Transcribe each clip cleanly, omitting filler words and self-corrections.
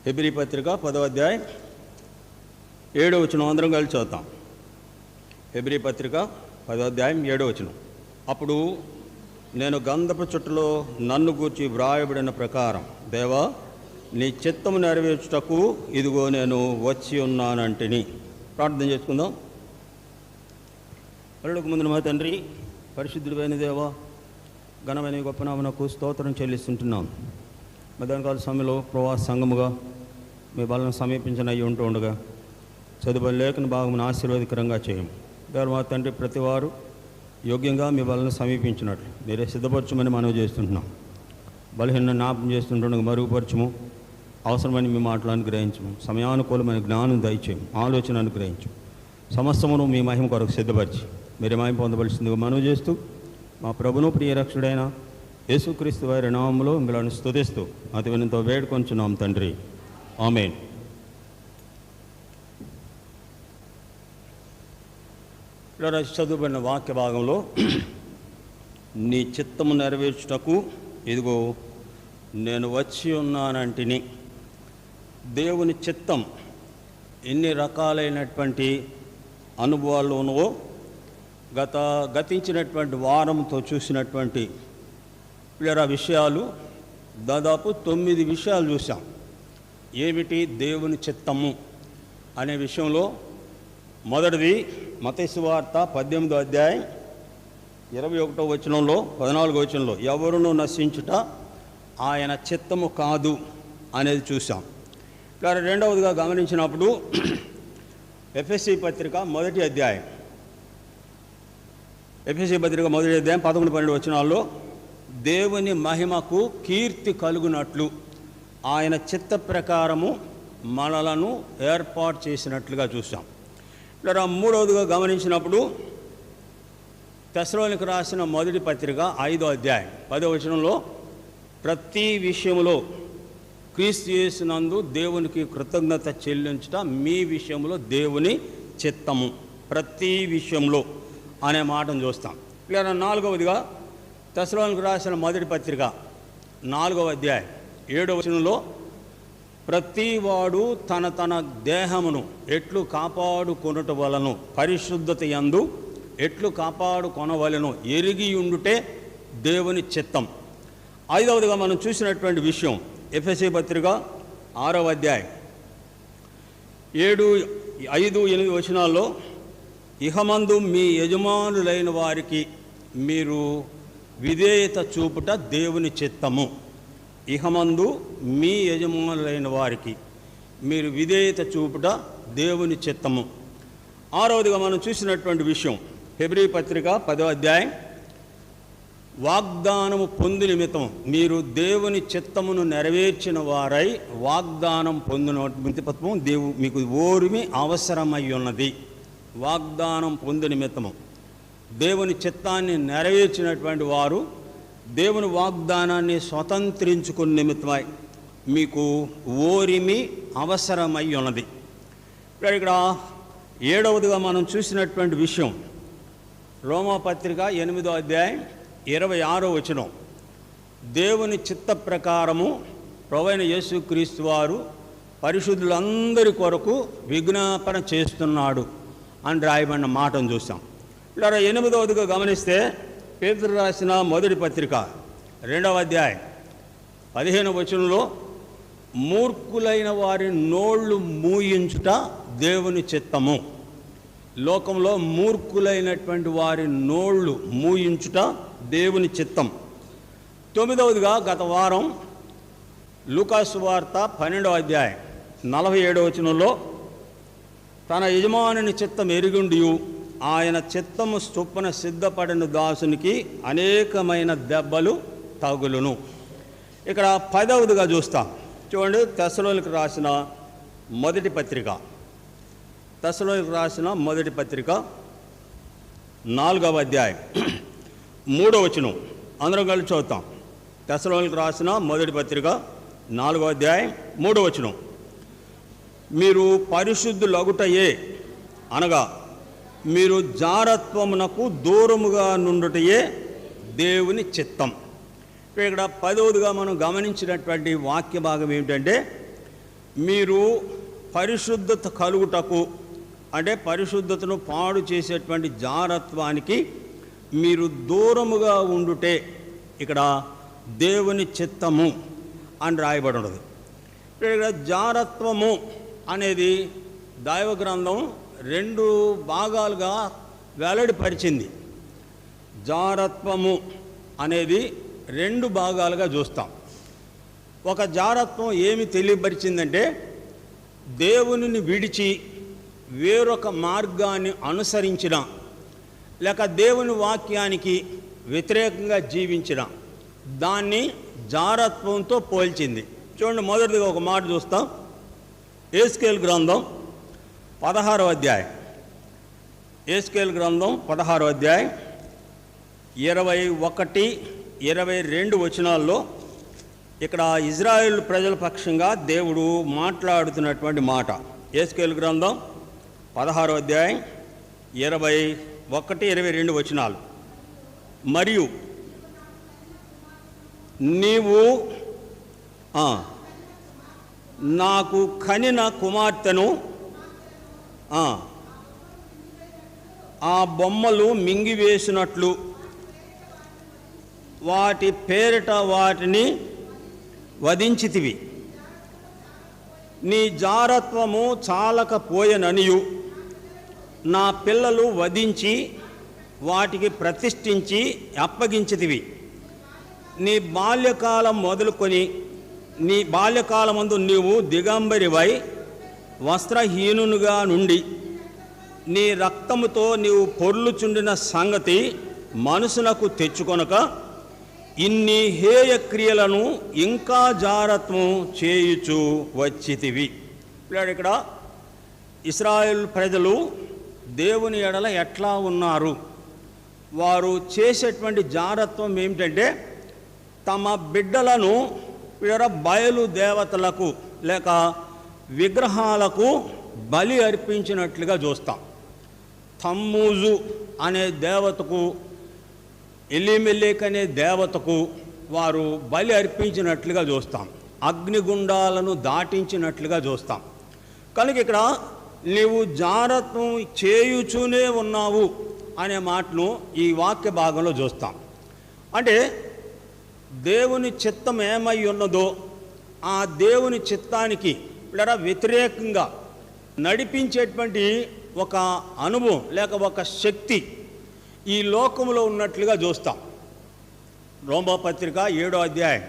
Hebrew పత్రిక 10వ అధ్యాయం 7వ వచనం అందరం కలిసి చదువుతాం. హెబ్రీ పత్రిక 10వ అధ్యాయం 7వ వచనం. అప్పుడు నేను గంధపు చుట్టలో నన్ను గూర్చి వ్రాయబడిన ప్రకారం, దేవా నీ చిత్తము నెరవేర్చుటకు ఇదిగో నేను వచ్చి ఉన్నానంటిని. ప్రార్థన చేసుకుందాం. పరలోక ముందున మా తండ్రి, పరిశుద్ధుడైన దేవా, ఘనమైన గొప్ప నామమునకు స్తోత్రం చెల్లిస్తుంటున్నాం. మధ్యాహ్నకాల సమయంలో ప్రవాస సంఘముగా మీ బలను సమీపించిన అయ్యి ఉంటూ ఉండగా చదువు లేఖన భాగమును ఆశీర్వాదకరంగా చేయము. దేవా మా తండ్రి, ప్రతివారు యోగ్యంగా మీ బలను సమీపించినట్లు మీరే సిద్ధపరచమని మనవి చేస్తుంటున్నాం. బలహీన జ్ఞాపకం చేస్తుండగా మరుగుపరచము, అవసరమని మీ మాటలు అనుగ్రహించము, సమయానుకూలమైన జ్ఞానం దయచేయము, ఆలోచన అనుగ్రహించము, సమస్తమును మీ మహిమ కొరకు సిద్ధపరిచి మీరే మహిమ పొందవలసిందిగా మనవి చేస్తూ మా ప్రభును ప్రియరక్షుడైన యేసుక్రీస్తు వారి నామములో మిమ్మల్ని స్తుతిస్తూ అతి వినయంతో వేడుకొంచున్నాం తండ్రి, ఆమేన్. ఇలా చదువుబడిన వాక్య భాగంలో నీ చిత్తము నెరవేర్చుటకు ఇదిగో నేను వచ్చి ఉన్నానంటిని. దేవుని చిత్తం ఎన్ని రకాలైనటువంటి అనుభవాలు ఉన్నవో గతించినటువంటి వారంతో చూసినటువంటి ఇలా విషయాలు దాదాపు 9 విషయాలు చూసాం. ఏమిటి దేవుని చిత్తము అనే విషయంలో మొదటిది మత్తయి సువార్త 18వ అధ్యాయం 21వ వచనంలో 14వ వచనంలో ఎవరునూ నశించుట ఆయన చిత్తము కాదు అనేది చూసాం. ఇలా రెండవదిగా గమనించినప్పుడు ఎఫెసీ పత్రిక 1వ అధ్యాయం 11-12 వచనాల్లో దేవుని మహిమకు కీర్తి కలుగునట్లు ఆయన చిత్త ప్రకారము మనలను ఏర్పాటు చేసినట్లుగా చూసాం. ఇలా మూడవదిగా గమనించినప్పుడు తెస్సలోనికీ రాసిన మొదటి పత్రిక 5వ అధ్యాయం 10వ వచనంలో ప్రతి విషయంలో క్రీస్తు యేసునందు దేవునికి కృతజ్ఞత చెల్లించుట మీ విషయంలో దేవుని చిత్తము, ప్రతి విషయంలో అనే మాటను చూస్తాం. ఇలా నాలుగవదిగా తెస్సలోనికీ రాసిన మొదటి పత్రిక 4వ అధ్యాయం 7వ వచనంలో ప్రతివాడు తన దేహమును ఎట్లు కాపాడుకొనుట వలను పరిశుద్ధత యందు ఎట్లు కాపాడుకొనవలెను ఎరిగి ఉండుటే దేవుని చిత్తం. 5వదిగా మనం చూసినటువంటి విషయం ఎఫెసీ పత్రిక 6వ అధ్యాయం 7-5-8 వచనాల్లో ఇహమందు మీ యజమానులైన వారికి మీరు విధేయత చూపుట దేవుని చిత్తము. ఇహమందు మీ యజమానులైన వారికి మీరు విధేయత చూపుట దేవుని చిత్తము. 6వదిగా మనం చూసినటువంటి విషయం హెబ్రీ పత్రిక 10వ అధ్యాయం వాగ్దానము పొందు నిమిత్తం మీరు దేవుని చిత్తమును నెరవేర్చిన వారై వాగ్దానం పొందిన నిమిత్తము మీకు ఓర్మి అవసరమై ఉన్నది. వాగ్దానం పొందు నిమిత్తము దేవుని చిత్తాన్ని నెరవేర్చినటువంటి వారు దేవుని వాగ్దానాన్ని స్వతంత్రించుకున్న నిమిత్తమై మీకు ఓరిమి అవసరమై ఉన్నది. ఇక్కడ 7వదిగా మనం చూసినటువంటి విషయం రోమాపత్రిక 8వ అధ్యాయం 26వ వచనం దేవుని చిత్త ప్రకారము ప్రభువైన యేసుక్రీస్తు వారు పరిశుద్ధులందరి కొరకు విజ్ఞాపన చేస్తున్నాడు అని రాయబడిన మాటను చూసాం. ఇలా 8వదిగా గమనిస్తే పేతురు రాసిన మొదటి పత్రిక 2వ అధ్యాయం 15వ వచనంలో మూర్ఖులైన వారి నోళ్ళు మూయించుట దేవుని చిత్తము. లోకంలో మూర్ఖులైనటువంటి వారి నోళ్ళు మూయించుట దేవుని చిత్తం. 9వదిగా గత వారం లూకాసు వార్త 12వ అధ్యాయం 47వ వచనంలో తన యజమానుని చిత్తం ఎరిగుండియు ఆయన చిత్తము చొప్పున సిద్ధపడిన దాసునికి అనేకమైన దెబ్బలు తగులును. ఇక్కడ 10వదిగా చూస్తాం. చూడండి, తెస్సలోనికీ రాసిన మొదటి పత్రిక 4వ అధ్యాయం 3వ వచనం అందరం కలిసి చదువుతాం. తెస్సలోనికీ రాసిన మొదటి పత్రిక 4వ అధ్యాయం 3వ వచనం మీరు పరిశుద్ధులగుటయే అనగా మీరు జారత్వమునకు దూరముగా నుండుటయే దేవుని చిత్తం. ఇక్కడ 10వదిగా మనం గమనించినటువంటి వాక్య భాగం ఏమిటంటే మీరు పరిశుద్ధత కలుగుటకు, అంటే పరిశుద్ధతను పాడు చేసేటువంటి జారత్వానికి మీరు దూరముగా ఉండుటే ఇక్కడ దేవుని చిత్తము అని రాయబడి ఉన్నది. ఇక్కడ జారత్వము అనేది దైవ గ్రంథం 2 భాగాలుగా వెల్లడిపరిచింది. జారత్వము అనేది 2 భాగాలుగా చూస్తాం. ఒక జారత్వం ఏమి తెలియపరిచిందంటే, దేవునిని విడిచి వేరొక మార్గాన్ని అనుసరించిన, లేక దేవుని వాక్యానికి వ్యతిరేకంగా జీవించిన దాన్ని జారత్వంతో పోల్చింది. చూడండి, మొదటిగా ఒక మాట చూస్తాం. యేస్కేలు గ్రంథం 16వ అధ్యాయం, యేస్కేలు గ్రంథం 16వ అధ్యాయం 21, 22 వచనాల్లో ఇక్కడ ఇజ్రాయేల్ ప్రజల పక్షంగా దేవుడు మాట్లాడుతున్నటువంటి మాట. యేస్కేలు గ్రంథం 16వ అధ్యాయం 21, 22 వచనాలు. మరియు నీవు నాకు కనిన కుమార్తెను ఆ బొమ్మలు మింగివేసినట్లు వాటి పేరిట వాటిని వధించితివి. నీ జారత్వము చాలకపోయెననియు నా పిల్లలు వధించి వాటికి ప్రతిష్ఠించి అప్పగించితివి. నీ బాల్యకాలం మొదలుకొని నీ బాల్యకాలమందు నీవు దిగంబరివై వస్త్రహీనునిగా నుండి నీ రక్తముతో నీవు పొర్లుచుండిన సంగతి మనసునకు తెచ్చుకొనక ఇన్ని హేయ క్రియలను ఇంకా జారత్వం చేయుచు వచ్చితివి. ఇక్కడ ఇశ్రాయేలు ప్రజలు దేవుని ఎడల ఎట్లా ఉన్నారు? వారు చేసేటువంటి జారత్వం ఏమిటంటే, తమ బిడ్డలను బయలు దేవతలకు లేక విగ్రహాలకు బలి అర్పించినట్లుగా చూస్తాం. తమ్మూజు అనే దేవతకు, ఎలిమెలెక్ అనే దేవతకు వారు బలి అర్పించినట్లుగా చూస్తాం. అగ్నిగుండాలను దాటించినట్లుగా చూస్తాం. కనుక ఇక్కడ నీవు జారత్వం చేయుచూనే ఉన్నావు అనే మాటను ఈ వాక్య భాగంలో చూస్తాం. అంటే దేవుని చిత్తం ఏమై ఉన్నదో ఆ దేవుని చిత్తానికి వ్యతిరేకంగా నడిపించేటువంటి ఒక అనుభవం లేక ఒక శక్తి ఈ లోకంలో ఉన్నట్లుగా చూస్తాం. రోమాపత్రిక 7వ అధ్యాయం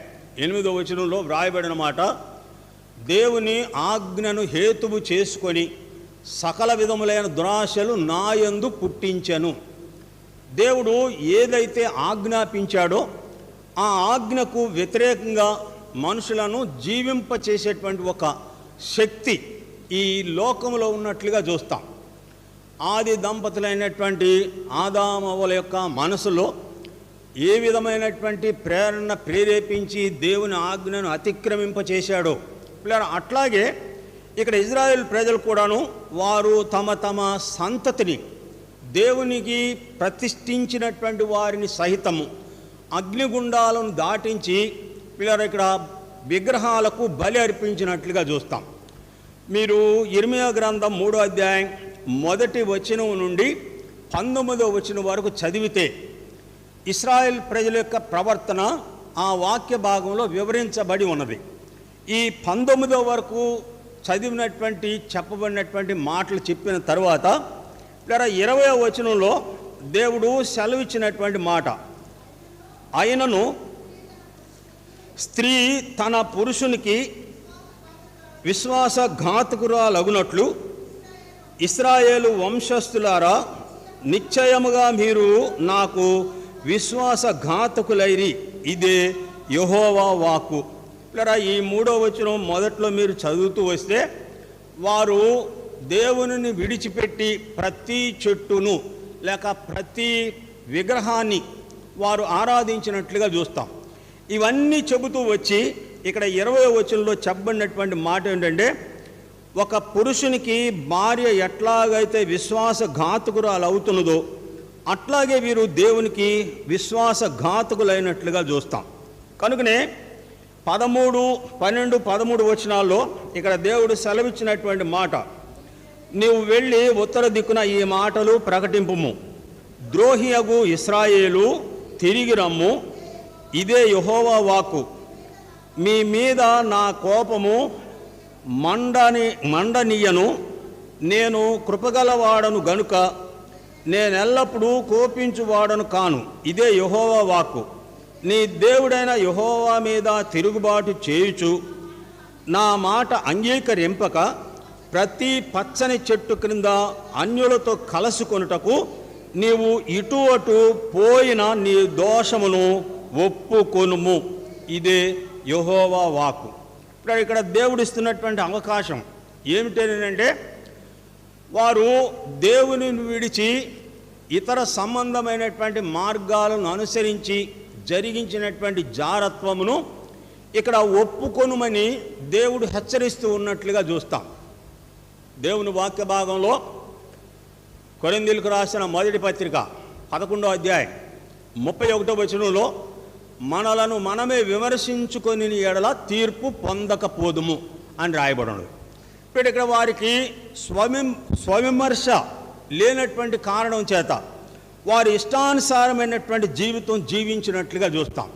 8వ వచనంలో వ్రాయబడిన మాట, దేవుని ఆజ్ఞను హేతువు చేసుకొని సకల విధములైన దురాశలు నాయందు పుట్టించెను. దేవుడు ఏదైతే ఆజ్ఞాపించాడో ఆ ఆజ్ఞకు వ్యతిరేకంగా మనుషులను జీవింపచేసేటువంటి ఒక శక్తి ఈ లోకంలో ఉన్నట్లుగా చూస్తాం. ఆది దంపతులైనటువంటి ఆదామవ్వల యొక్క మనసులో ఏ విధమైనటువంటి ప్రేరణ ప్రేరేపించి దేవుని ఆజ్ఞను అతిక్రమింపచేశాడో, అట్లాగే ఇక్కడ ఇజ్రాయేల్ ప్రజలు కూడాను వారు తమ తమ సంతతిని దేవునికి ప్రతిష్ఠించినటువంటి వారిని సహితము అగ్నిగుండాలను దాటించి ఇక్కడ విగ్రహాలకు బలి అర్పించినట్లుగా చూస్తాం. మీరు ఇర్మియా గ్రంథం 3వ అధ్యాయం 1వ వచనం నుండి 19వ వచనం వరకు చదివితే ఇశ్రాయేల్ ప్రజల యొక్క ప్రవర్తన ఆ వాక్య భాగంలో వివరించబడి ఉన్నది. ఈ 19వ వరకు చదివినటువంటి చెప్పబడినటువంటి మాటలు చెప్పిన తర్వాత 20వ వచనంలో దేవుడు సెలవిచ్చినటువంటి మాట, అయినను స్త్రీ తన పురుషునికి విశ్వాసఘాతకురాలగునట్లు ఇశ్రాయేలు వంశస్థులారా, నిశ్చయముగా మీరు నాకు విశ్వాసఘాతకులైరి, ఇదే యెహోవా వాక్కు. ఈ 3వ వచనం మొదట్లో మీరు చదువుతూ వస్తే, వారు దేవునిని విడిచిపెట్టి ప్రతి చెట్టును లేక ప్రతి విగ్రహాన్ని వారు ఆరాధించినట్లుగా చూస్తాం. ఇవన్నీ చెబుతూ వచ్చి ఇక్కడ 20వ వచనంలో చెప్పబడినటువంటి మాట ఏంటంటే, ఒక పురుషునికి భార్య ఎట్లాగైతే విశ్వాసఘాతకురాలు అవుతున్నదో అట్లాగే వీరు దేవునికి విశ్వాసఘాతకులైనట్లుగా చూస్తాం. కనుకనే 13, 12, 13 వచనాల్లో ఇక్కడ దేవుడు సెలవిచ్చినటువంటి మాట, నీవు వెళ్ళి ఉత్తర దిక్కున ఈ మాటలు ప్రకటింపుము, ద్రోహియగు ఇశ్రాయేలు తిరిగి రమ్ము, ఇదే యెహోవా వాక్కు, మీ మీద నా కోపము మండనీయను, నేను కృపగలవాడను గనుక నేనెల్లప్పుడూ కోపించువాడను కాను, ఇదే యెహోవా వాక్కు. నీ దేవుడైన యెహోవా మీద తిరుగుబాటు చేయుచు నా మాట అంగీకరింపక ప్రతి పచ్చని చెట్టు క్రింద అన్యులతో కలుసుకొనుటకు నీవు ఇటు అటు పోయిన నీ దోషమును ఒప్పుకొనుము, ఇదే యెహోవా వాక్కు. ఇప్పుడు ఇక్కడ దేవుడిస్తున్నటువంటి అవకాశం ఏమిటంటే, వారు దేవుని విడిచి ఇతర సంబంధమైనటువంటి మార్గాలను అనుసరించి జరిగించినటువంటి జారత్వమును ఇక్కడ ఒప్పుకొనుమని దేవుడు హెచ్చరిస్తూ ఉన్నట్లుగా చూస్తాం. దేవుని వాక్య భాగంలో కొరింథీయులకు రాసిన మొదటి పత్రిక 11వ అధ్యాయం 31వ వచనంలో, మనలను మనమే విమర్శించుకొని ఎడల తీర్పు పొందకపోదుము అని రాయబడినది. ఇప్పుడు ఇక్కడ వారికి స్వవిమర్శ లేనటువంటి కారణం చేత వారి ఇష్టానుసారమైనటువంటి జీవితం జీవించినట్లుగా చూస్తాం.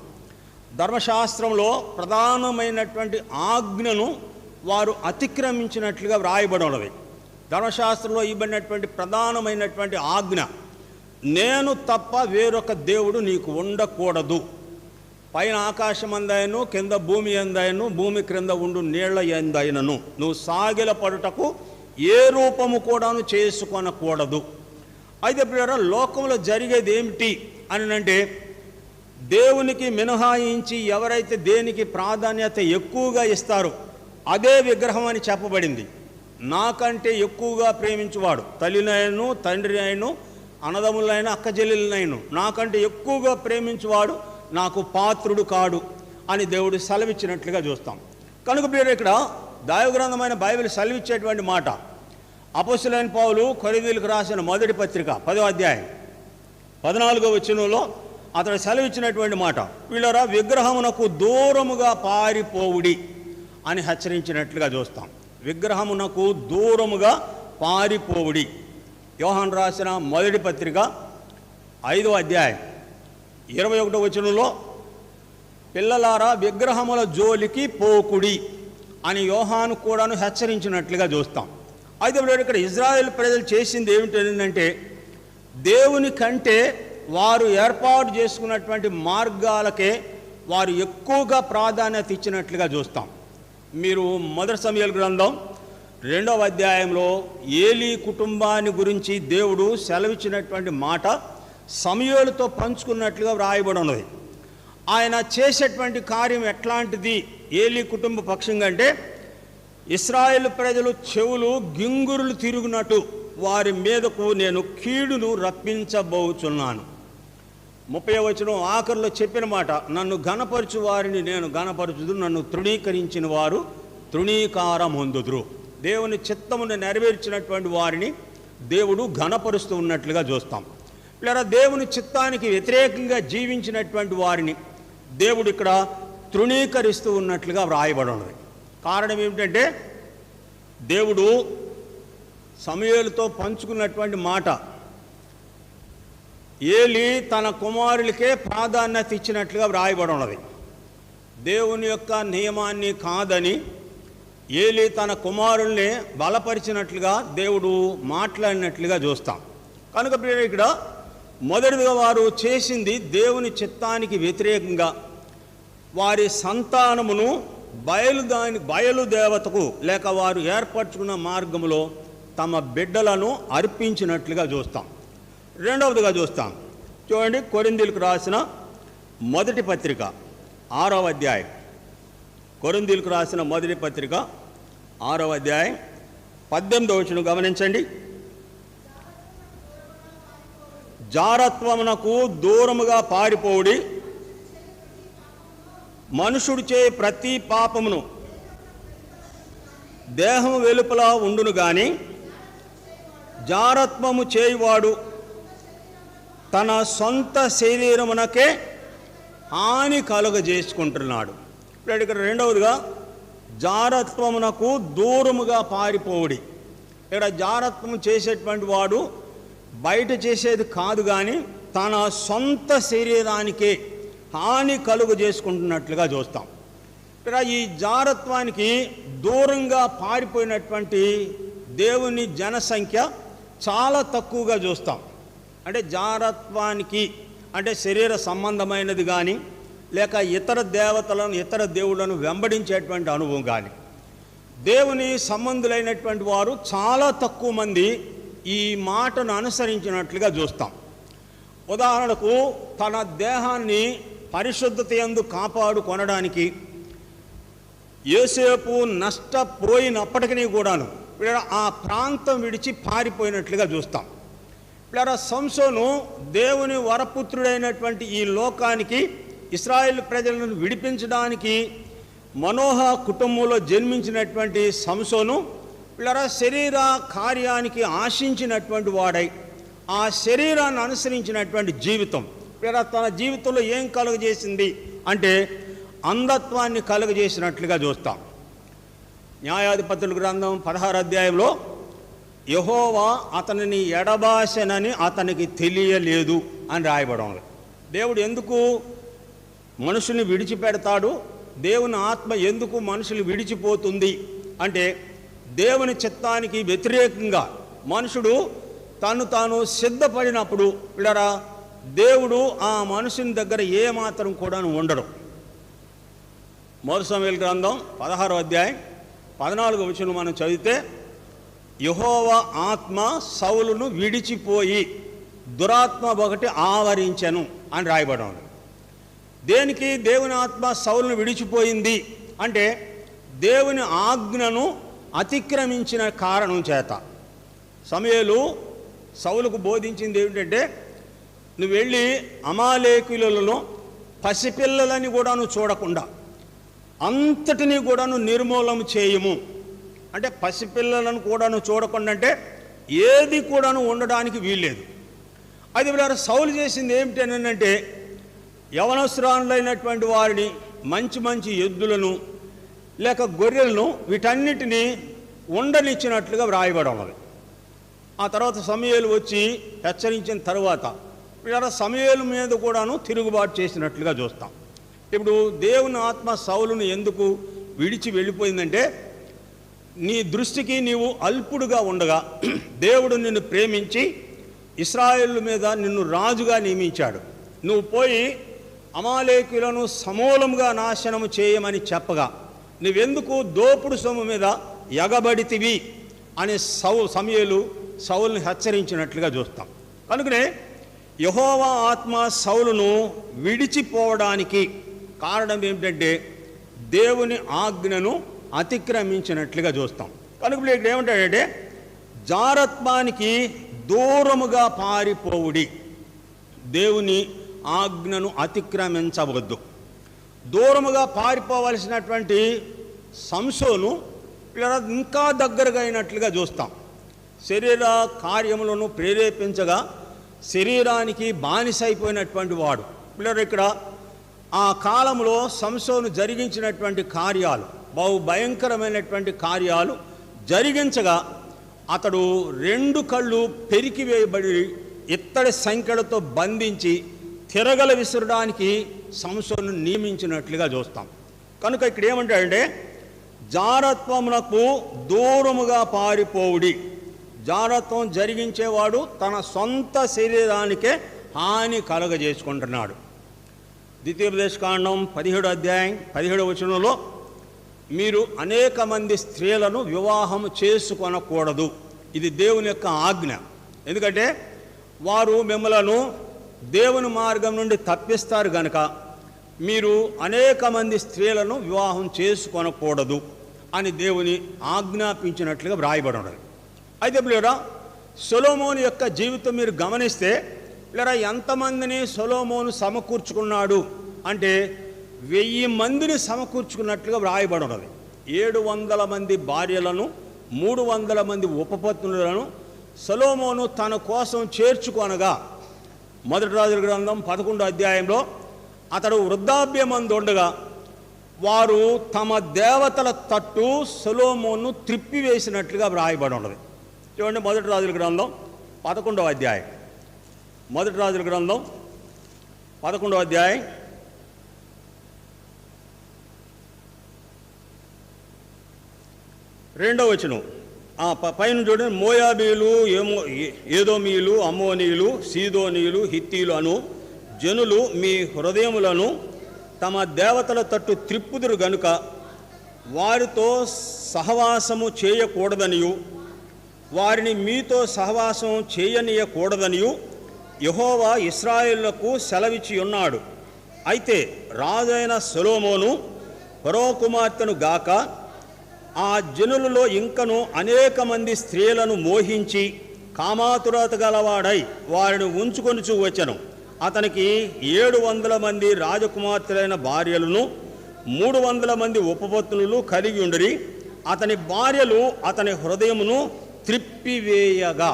ధర్మశాస్త్రంలో ప్రధానమైనటువంటి ఆజ్ఞను వారు అతిక్రమించినట్లుగా వ్రాయబడి ఉన్నది. ధర్మశాస్త్రంలో ఇవ్వబడినటువంటి ప్రధానమైనటువంటి ఆజ్ఞ, నేను తప్ప వేరొక దేవుడు నీకు ఉండకూడదు, పైన ఆకాశం అందయను కింద భూమి అందయను భూమి క్రింద ఉండు నీళ్ల ఎందైనను నువ్వు సాగిల పడుటకు ఏ రూపము కూడాను చేసుకొనకూడదు. అయితే ప్రియరా, లోకంలో జరిగేది ఏమిటి అని అంటే, దేవునికి మినహాయించి ఎవరైతే దేనికి ప్రాధాన్యత ఎక్కువగా ఇస్తారో అదే విగ్రహం అని చెప్పబడింది. నాకంటే ఎక్కువగా ప్రేమించువాడు, తల్లినైను తండ్రి అయిను అన్నదమ్ములైన అక్కచెల్లెలనైను నాకంటే ఎక్కువగా ప్రేమించువాడు నాకు పాత్రుడు కాడు అని దేవుడు సెలవిచ్చినట్లుగా చూస్తాం. కనుక మీరు ఇక్కడ దైవగ్రంథమైన బైబిల్ సెలవిచ్చేటువంటి మాట, అపోస్తలుడైన పౌలు కొరింథీయులకు రాసిన మొదటి పత్రిక 10వ అధ్యాయం 14వ వచనంలో అతడు సెలవిచ్చినటువంటి మాట, వీళ్ళరా విగ్రహమునకు దూరముగా పారిపోవుడి అని హెచ్చరించినట్లుగా చూస్తాం. విగ్రహమునకు దూరముగా పారిపోవుడి. యోహాను రాసిన మొదటి పత్రిక 5వ అధ్యాయం 21వ వచనంలో, పిల్లలారా విగ్రహముల జోలికి పోకుడి అని యోహాను కూడాను హెచ్చరించినట్లుగా చూస్తాం. అయితే ఇక్కడ ఇజ్రాయేల్ ప్రజలు చేసింది ఏమిటంటే, దేవుని కంటే వారు ఏర్పాటు చేసుకున్నటువంటి మార్గాలకే వారు ఎక్కువగా ప్రాధాన్యత ఇచ్చినట్లుగా చూస్తాం. మీరు మొదటి సమూయేలు గ్రంథం 2వ అధ్యాయంలో ఏలీ కుటుంబాన్ని గురించి దేవుడు సెలవిచ్చినటువంటి మాట సమూయేలుతో పంచుకున్నట్లుగా వ్రాయబడి ఉన్నది. ఆయన చేసేటువంటి కార్యం ఎట్లాంటిది ఏలీ కుటుంబ పక్షంగా అంటే, ఇశ్రాయేలు ప్రజలు చెవులు గింగురులు తిరుగునట్టు వారి మీదకు నేను కీడును రప్పించబోచున్నాను. 30వ వచనం ఆఖరిలో చెప్పిన మాట, నన్ను ఘనపరచు వారిని నేను ఘనపరచుదు, నన్ను తృణీకరించిన వారు తృణీకారం పొందుదురు. దేవుని చిత్తమును నెరవేర్చినటువంటి వారిని దేవుడు ఘనపరుస్తూ ఉన్నట్లుగా చూస్తాం. లేదా దేవుని చిత్తానికి వ్యతిరేకంగా జీవించినటువంటి వారిని దేవుడు ఇక్కడ తృణీకరిస్తూ ఉన్నట్లుగా వ్రాయబడి ఉన్నది. కారణం ఏమిటంటే, దేవుడు సమూయేలుతో పంచుకున్నటువంటి మాట, ఏలీ తన కుమారులకే ప్రాధాన్యత ఇచ్చినట్లుగా వ్రాయబడి ఉన్నది. దేవుని యొక్క నియమాన్ని కాదని ఏలీ తన కుమారుల్ని బలపరిచినట్లుగా దేవుడు మాట్లాడినట్లుగా చూస్తాం. కనుక ఇక్కడ మొదటిగా వారు చేసింది దేవుని చిత్తానికి వ్యతిరేకంగా వారి సంతానమును బయలుదేవతకు లేక వారు ఏర్పరచుకున్న మార్గంలో తమ బిడ్డలను అర్పించినట్లుగా చూస్తాం. రెండవదిగా చూస్తాం, చూడండి, కొరింథీయులకు రాసిన మొదటి పత్రిక 6వ అధ్యాయం, కొరింథీయులకు రాసిన మొదటి పత్రిక 6వ అధ్యాయం 18వ వచనం గమనించండి. జారత్వమునకు దూరముగా పారిపోవుడి, మనుషుడు చే ప్రతి పాపమును దేహము వెలుపల ఉండును గాని జారత్వము చేయువాడు తన సొంత శరీరమునకే హాని కలుగజేసుకుంటున్నాడు. ఇప్పుడు ఇక్కడ రెండవదిగా జారత్వమునకు దూరముగా పారిపోవుడి. ఇక్కడ జారత్వం చేసేటువంటి వాడు బయట చేసేది కాదు, కానీ తన సొంత శరీరానికే హాని కలుగు చేసుకుంటున్నట్లుగా చూస్తాం. ఇక్కడ ఈ జారత్వానికి దూరంగా పారిపోయినటువంటి దేవుని జనసంఖ్య చాలా తక్కువగా చూస్తాం. అంటే జారత్వానికి అంటే శరీర సంబంధమైనది కానీ, లేక ఇతర దేవతలను ఇతర దేవుళ్ళను వెంబడించేటువంటి అనుభవం కానీ, దేవుని సంబంధులైనటువంటి వారు చాలా తక్కువ మంది ఈ మాటను అనుసరించినట్లుగా చూస్తాం. ఉదాహరణకు తన దేహాన్ని పరిశుద్ధత యందు కాపాడుకొనడానికి యోసేపు నష్టపోయినప్పటికీ కూడాను ఆ ప్రాంతం విడిచి పారిపోయినట్లుగా చూస్తాం. ఇలా సంసోను దేవుని వరపుత్రుడైనటువంటి ఈ లోకానికి ఇశ్రాయేల్ ప్రజలను విడిపించడానికి మనోహ కుటుంబంలో జన్మించినటువంటి సంసోను ఇలా శరీర కార్యానికి ఆశించినటువంటి వాడై ఆ శరీరాన్ని అనుసరించినటువంటి జీవితం ఇలా తన జీవితంలో ఏం కలుగజేసింది అంటే అంధత్వాన్ని కలుగజేసినట్లుగా చూస్తాం. న్యాయాధిపతుల గ్రంథం 16వ అధ్యాయంలో యెహోవా అతనిని ఎడబాసెనని అతనికి తెలియలేదు అని రాయబడం. దేవుడు ఎందుకు మనుషుని విడిచిపెడతాడు, దేవుని ఆత్మ ఎందుకు మనుషులు విడిచిపోతుంది అంటే దేవుని చిత్తానికి వ్యతిరేకంగా మనుషుడు తాను సిద్ధపడినప్పుడు పిల్లరా దేవుడు ఆ మనుషుని దగ్గర ఏమాత్రం కూడా ఉండడు. మొదటి సమూయేలు గ్రంథం 16వ అధ్యాయం 14వ వచనం మనం చదివితే యెహోవా ఆత్మ సౌలును విడిచిపోయి దురాత్మ ఒకటి ఆవరించెను అని రాయబడి ఉంది. దేనికి దేవుని ఆత్మ సౌలును విడిచిపోయింది అంటే దేవుని ఆజ్ఞను అతిక్రమించిన కారణం చేత. సమూయేలు సౌలుకు బోధించింది ఏమిటంటే నువ్వు వెళ్ళి అమాలేకులను పసిపిల్లలని కూడాను చూడకుండా అంతటినీ కూడాను నిర్మూలం చేయము. అంటే పసిపిల్లలను కూడాను చూడకుండా అంటే ఏది కూడాను ఉండడానికి వీల్లేదు. అది వీళ్ళ సౌలు చేసింది ఏమిటనంటే యవనస్తురాలైనటువంటి వారిని మంచి మంచి ఎద్దులను లేక గొర్రెలను వీటన్నిటినీ ఉండనిచ్చినట్లుగా వ్రాయబడి ఉన్నది. ఆ తర్వాత సమూయేలు వచ్చి హెచ్చరించిన తర్వాత వీళ్ళ సమూయేలు మీద కూడాను తిరుగుబాటు చేసినట్లుగా చూస్తాం. ఇప్పుడు దేవుని ఆత్మ సౌలును ఎందుకు విడిచి వెళ్ళిపోయిందంటే నీ దృష్టికి నీవు అల్పుడుగా ఉండగా దేవుడు నిన్ను ప్రేమించి ఇశ్రాయేలు మీద నిన్ను రాజుగా నియమించాడు. నువ్వు పోయి అమాలేకులను సమూలంగా నాశనము చేయమని చెప్పగా నువ్వెందుకు దోపుడు సొమ్ము మీద ఎగబడితివి అని సమూయేలు సౌలును హెచ్చరించినట్లుగా చూస్తాం. కనుకనే యెహోవా ఆత్మ సౌలును విడిచిపోవడానికి కారణం ఏమిటంటే దేవుని ఆజ్ఞను అతిక్రమించినట్లుగా చూస్తాం. కనుక ఇక్కడ ఏమంటాడంటే జారత్వానికి దూరముగా పారిపోవుడి, దేవుని ఆజ్ఞను అతిక్రమించవద్దు. దూరముగా పారిపోవలసినటువంటి సంసోను ఇంకా దగ్గరగా అయినట్లుగా చూస్తాం. శరీర కార్యములను ప్రేరేపించగా శరీరానికి బానిసైపోయినటువంటి వాడు. పిల్లలు ఇక్కడ ఆ కాలంలో సంసోను జరిగించినటువంటి కార్యాలు బహు భయంకరమైనటువంటి కార్యాలు జరిగించగా అతడు 2 కళ్ళు పెరికివేయబడి ఇత్తడి సంఖ్యలతో బంధించి తిరగల విసరడానికి సంసోను నియమించినట్లుగా చూస్తాం. కనుక ఇక్కడ ఏమంటాడంటే జారత్వమునకు దూరముగా పారిపోవుడి. జారత్వం జరిగించేవాడు తన సొంత శరీరానికే హాని కలగజేసుకుంటున్నాడు. ద్వితీయోపదేశకాండం 17వ అధ్యాయం 17వ వచనంలో మీరు అనేక మంది స్త్రీలను వివాహం చేసుకొనకూడదు, ఇది దేవుని యొక్క ఆజ్ఞ. ఎందుకంటే వారు మిమ్మలను దేవుని మార్గం నుండి తప్పిస్తారు గనక మీరు అనేక మంది స్త్రీలను వివాహం చేసుకొనకూడదు అని దేవుని ఆజ్ఞాపించినట్లుగా వ్రాయబడి ఉన్నది. అయితే పిల్లరా సొలొమోను యొక్క జీవితం మీరు గమనిస్తే పిల్లరా ఎంతమందిని సొలొమోను సమకూర్చుకున్నాడు అంటే 1000 మందిని సమకూర్చుకున్నట్లుగా వ్రాయబడి ఉన్నది. 700 మంది భార్యలను 300 మంది ఉపపత్నులను సొలొమోను తన కోసం చేర్చుకొనగా మొదటి రాజుల గ్రంథం 11వ అధ్యాయంలో అతడు వృద్ధాప్యమందు ఉండగా వారు తమ దేవతల తట్టు సొలొమోను త్రిప్పివేసినట్లుగా వ్రాయబడి ఉన్నది. చూడండి, మొదటి రాజుల గ్రంథం 11వ అధ్యాయం. మొదటి రాజుల గ్రంథం 11వ అధ్యాయం 2వ వచనం. పైన చూడండి, మోయాబీలు, ఏదోమీయులు, అమ్మోనీయులు, సీదోనీయులు, హిత్తీలు అను జనులు మీ హృదయములను తమ దేవతల తట్టు త్రిప్పుదురు గనుక వారితో సహవాసము చేయకూడదనియు వారిని మీతో సహవాసం చేయనీయకూడదనియు యెహోవా ఇశ్రాయేలులకు సెలవిచ్చి ఉన్నాడు. అయితే రాజైన సొలొమోను ఫరో కుమార్తెను గాక ఆ జనులలో ఇంకను అనేక మంది స్త్రీలను మోహించి కామాతురత గలవాడై వారిని ఉంచుకొనుచూ వచ్చెను. అతనికి 700 మంది రాజకుమార్తెలైన భార్యలను 300 మంది ఉపపత్నులు కలిగి ఉండిరి. అతని భార్యలు అతని హృదయమును త్రిప్పివేయగా.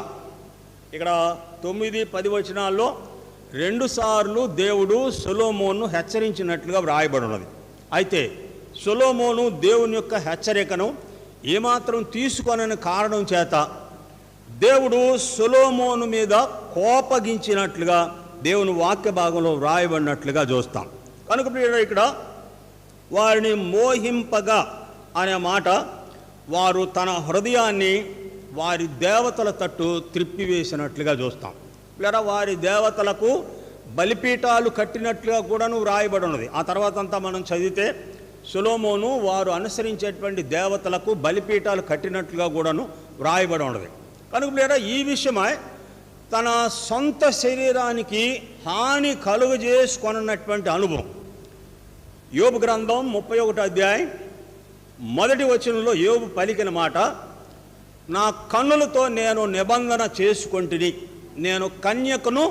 ఇక్కడ 9-10 వచనాల్లో 2 సార్లు దేవుడు సొలొమోను హెచ్చరించినట్లుగా వ్రాయబడి ఉన్నది. అయితే సొలొమోను దేవుని యొక్క హెచ్చరికను ఏమాత్రం తీసుకొనని కారణం చేత దేవుడు సొలొమోను మీద కోపగించినట్లుగా దేవుని వాక్య భాగంలో వ్రాయబడినట్లుగా చూస్తాం. కనుక ఇక్కడ వారిని మోహింపగా అనే మాట, వారు తన హృదయాన్ని వారి దేవతల తట్టు త్రిప్పివేసినట్లుగా చూస్తాం. లేదా వారి దేవతలకు బలిపీఠాలు కట్టినట్లుగా కూడాను వ్రాయబడి ఉన్నది. ఆ తర్వాత అంతా మనం చదివితే సొలొమోను వారు అనుసరించేటువంటి దేవతలకు బలిపీఠాలు కట్టినట్లుగా కూడాను వ్రాయబడి ఉన్నది. కనుక లేదా ఈ విషయమై తన సొంత శరీరానికి హాని కలుగజేసుకొన్నటువంటి అనుభవం. యోబు గ్రంథం 31వ అధ్యాయం 1వ వచనంలో యోబు పలికిన మాట, నా కన్నులతో నేను నిబంధన చేసుకొంటిని, నేను కన్యకను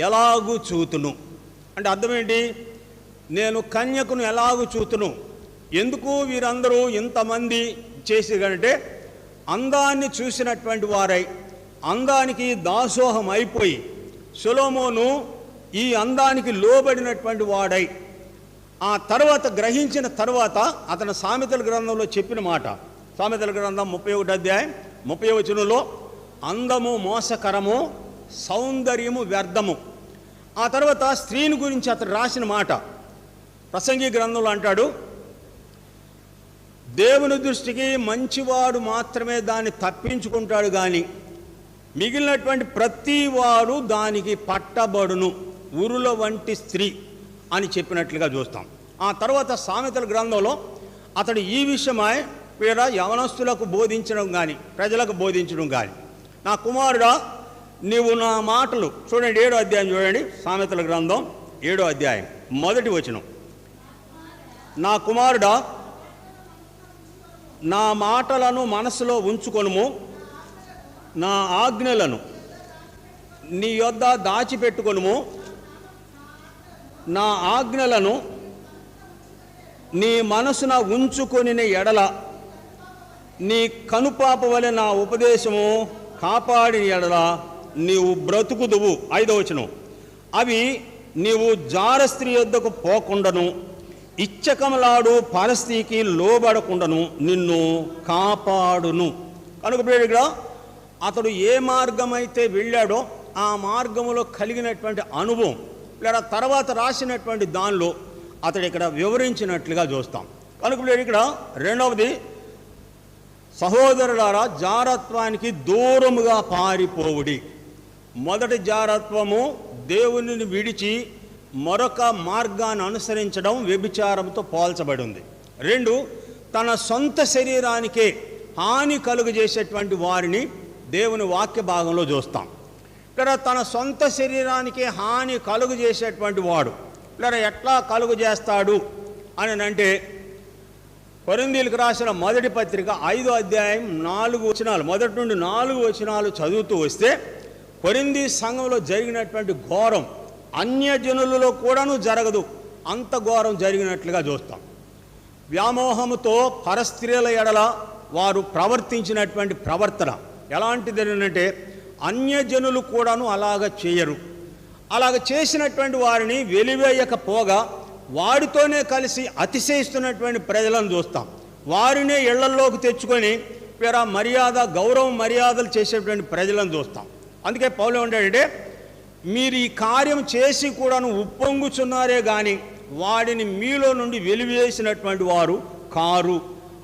ఎలాగూ చూతును. అంటే అర్థం ఏంటి? నేను కన్యకను ఎలాగూ చూతును. ఎందుకు వీరందరూ ఇంతమంది చేసిరంటే, అందాన్ని చూసినటువంటి వారై అందానికి దాసోహం అయిపోయి సొలొమోను ఈ అందానికి లోబడినటువంటి వాడై ఆ తర్వాత గ్రహించిన తర్వాత అతను సామెతల గ్రంథంలో చెప్పిన మాట, సామెతల గ్రంథం 31వ అధ్యాయం 30వ వచనంలో, అందము మోసకరము, సౌందర్యము వ్యర్థము. ఆ తర్వాత స్త్రీని గురించి అతను రాసిన మాట ప్రసంగి గ్రంథంలో అంటాడు, దేవుని దృష్టికి మంచివాడు మాత్రమే దాన్ని తప్పించుకుంటాడు కానీ మిగిలినటువంటి ప్రతి వారు దానికి పట్టబడును, ఉరుల వంటి స్త్రీ అని చెప్పినట్లుగా చూస్తాం. ఆ తర్వాత సామెతల గ్రంథంలో అతడు ఈ విషయమై వీర యవనస్తులకు బోధించడం కానీ ప్రజలకు బోధించడం కానీ, నా కుమారుడా నీవు నా మాటలు, చూడండి 7వ అధ్యాయం చూడండి, సామెతల గ్రంథం 7వ అధ్యాయం 1వ వచనం, నా కుమారుడా నా మాటలను మనసులో ఉంచుకొనుము, నా ఆజ్ఞలను నీ యొద్ద దాచిపెట్టుకొనుము, నా ఆజ్ఞలను నీ మనసున ఉంచుకొనిన ఎడల నీ కనుపాప వలె నా ఉపదేశము కాపాడిన ఎడల నీవు బ్రతుకుదువు. 5వ వచనం, అవి నీవు జార స్త్రీ యొద్దకు పోకుండాను ఇచ్చకమలాడు పరస్త్రీకి లోబడకుండాను నిన్ను కాపాడును. కనుక ఇక్కడ అతడు ఏ మార్గమైతే వెళ్ళాడో ఆ మార్గంలో కలిగినటువంటి అనుభవం లేదా తర్వాత రాసినటువంటి దానిలో అతడు ఇక్కడ వివరించినట్లుగా చూస్తాం. కనుక ఇక్కడ రెండవది, సహోదరులారా జారత్వానికి దూరముగా పారిపోవుడి. మొదటి జారత్వము దేవునిని విడిచి మరొక మార్గాన్ని అనుసరించడం వ్యభిచారంతో పోల్చబడి ఉంది. 2, తన సొంత శరీరానికే హాని కలుగజేసేటువంటి వారిని దేవుని వాక్య భాగంలో చూస్తాం. లేదా తన సొంత శరీరానికి హాని కలుగజేసేటువంటి వాడు లేదా ఎట్లా కలుగు చేస్తాడు అని అంటే, కొరింథీయులకు రాసిన మొదటి పత్రిక 5వ అధ్యాయం 4 వచనాలు, మొదటి నుండి 4 వచనాలు చదువుతూ వస్తే కొరింథీ సంఘంలో జరిగినటువంటి ఘోరం అన్యజనులలో కూడాను జరగదు, అంత ఘోరం జరిగినట్లుగా చూస్తాం. వ్యామోహముతో పరస్త్రీల ఎడల వారు ప్రవర్తించినటువంటి ప్రవర్తన ఎలాంటిది అంటే, అన్యజనులు కూడాను అలాగ చేయరు. అలాగ చేసినటువంటి వారిని వెలివేయకపోగా వాడితోనే కలిసి అతిశయిస్తున్నటువంటి ప్రజలను చూస్తాం. వారినే ఇళ్లల్లోకి తెచ్చుకొని మర్యాద గౌరవం మర్యాదలు చేసేటువంటి ప్రజలను చూస్తాం. అందుకే పౌలు ఏమంటాడంటే, మీరు ఈ కార్యం చేసి కూడాను ఉప్పొంగుచున్నారే కానీ వాడిని మీలో నుండి వెలివేసినటువంటి వారు కారు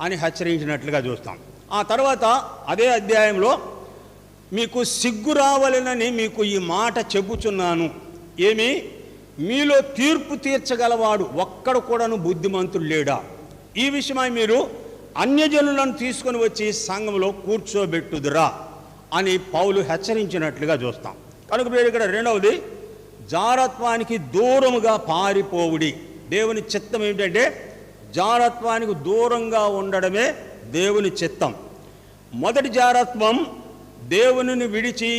అని హెచ్చరించినట్లుగా చూస్తాం. ఆ తర్వాత అదే అధ్యాయంలో, మీకు సిగ్గు రావాలనని మీకు ఈ మాట చెప్పుచున్నాను, ఏమి మీలో తీర్పు తీర్చగలవాడు ఒక్కడు కూడాను బుద్ధిమంతుడు లేడా? ఈ విషయమై మీరు అన్యజనులను తీసుకొని వచ్చి సంఘంలో కూర్చోబెట్టుదురా అని పౌలు హెచ్చరించినట్లుగా చూస్తాం. కనుక మీరు ఇక్కడ రెండవది, జారత్వానికి దూరముగా పారిపోవుడి. దేవుని చిత్తం ఏమిటంటే జారత్వానికి దూరంగా ఉండడమే దేవుని చిత్తం. మొదటి జారత్వం దేవునిని విడిచి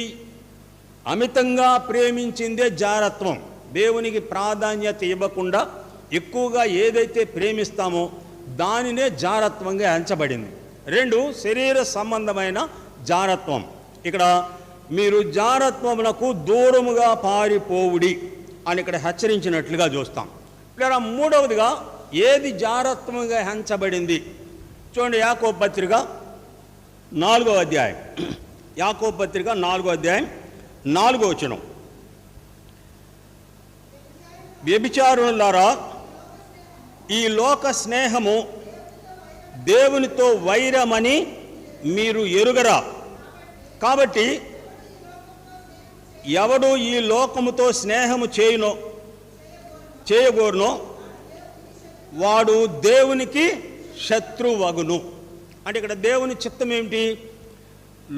అమితంగా ప్రేమించిందే జారత్వం. దేవునికి ప్రాధాన్యత ఇవ్వకుండా ఎక్కువగా ఏదైతే ప్రేమిస్తామో దానినే జారత్వంగా ఎంచబడింది. రెండు, శరీర సంబంధమైన జారత్వం. ఇక్కడ మీరు జారత్వములకు దూరముగా పారిపోవుడి అని ఇక్కడ హెచ్చరించినట్లుగా చూస్తాం. ఇక్కడ మూడవదిగా ఏది జారత్వంగా ఎంచబడింది చూడండి. యాకోబు పత్రిక 4వ అధ్యాయం, యాకోబు పత్రిక 4వ అధ్యాయం 4వ వచనం, వ్యభిచారులారా, ఈ లోక స్నేహము దేవునితో వైరమని మీరు ఎరుగరా? కాబట్టి ఎవడు ఈ లోకముతో స్నేహము చేయగోరునో వాడు దేవునికి శత్రువగును. అంటే ఇక్కడ దేవుని చిత్తం ఏమిటి?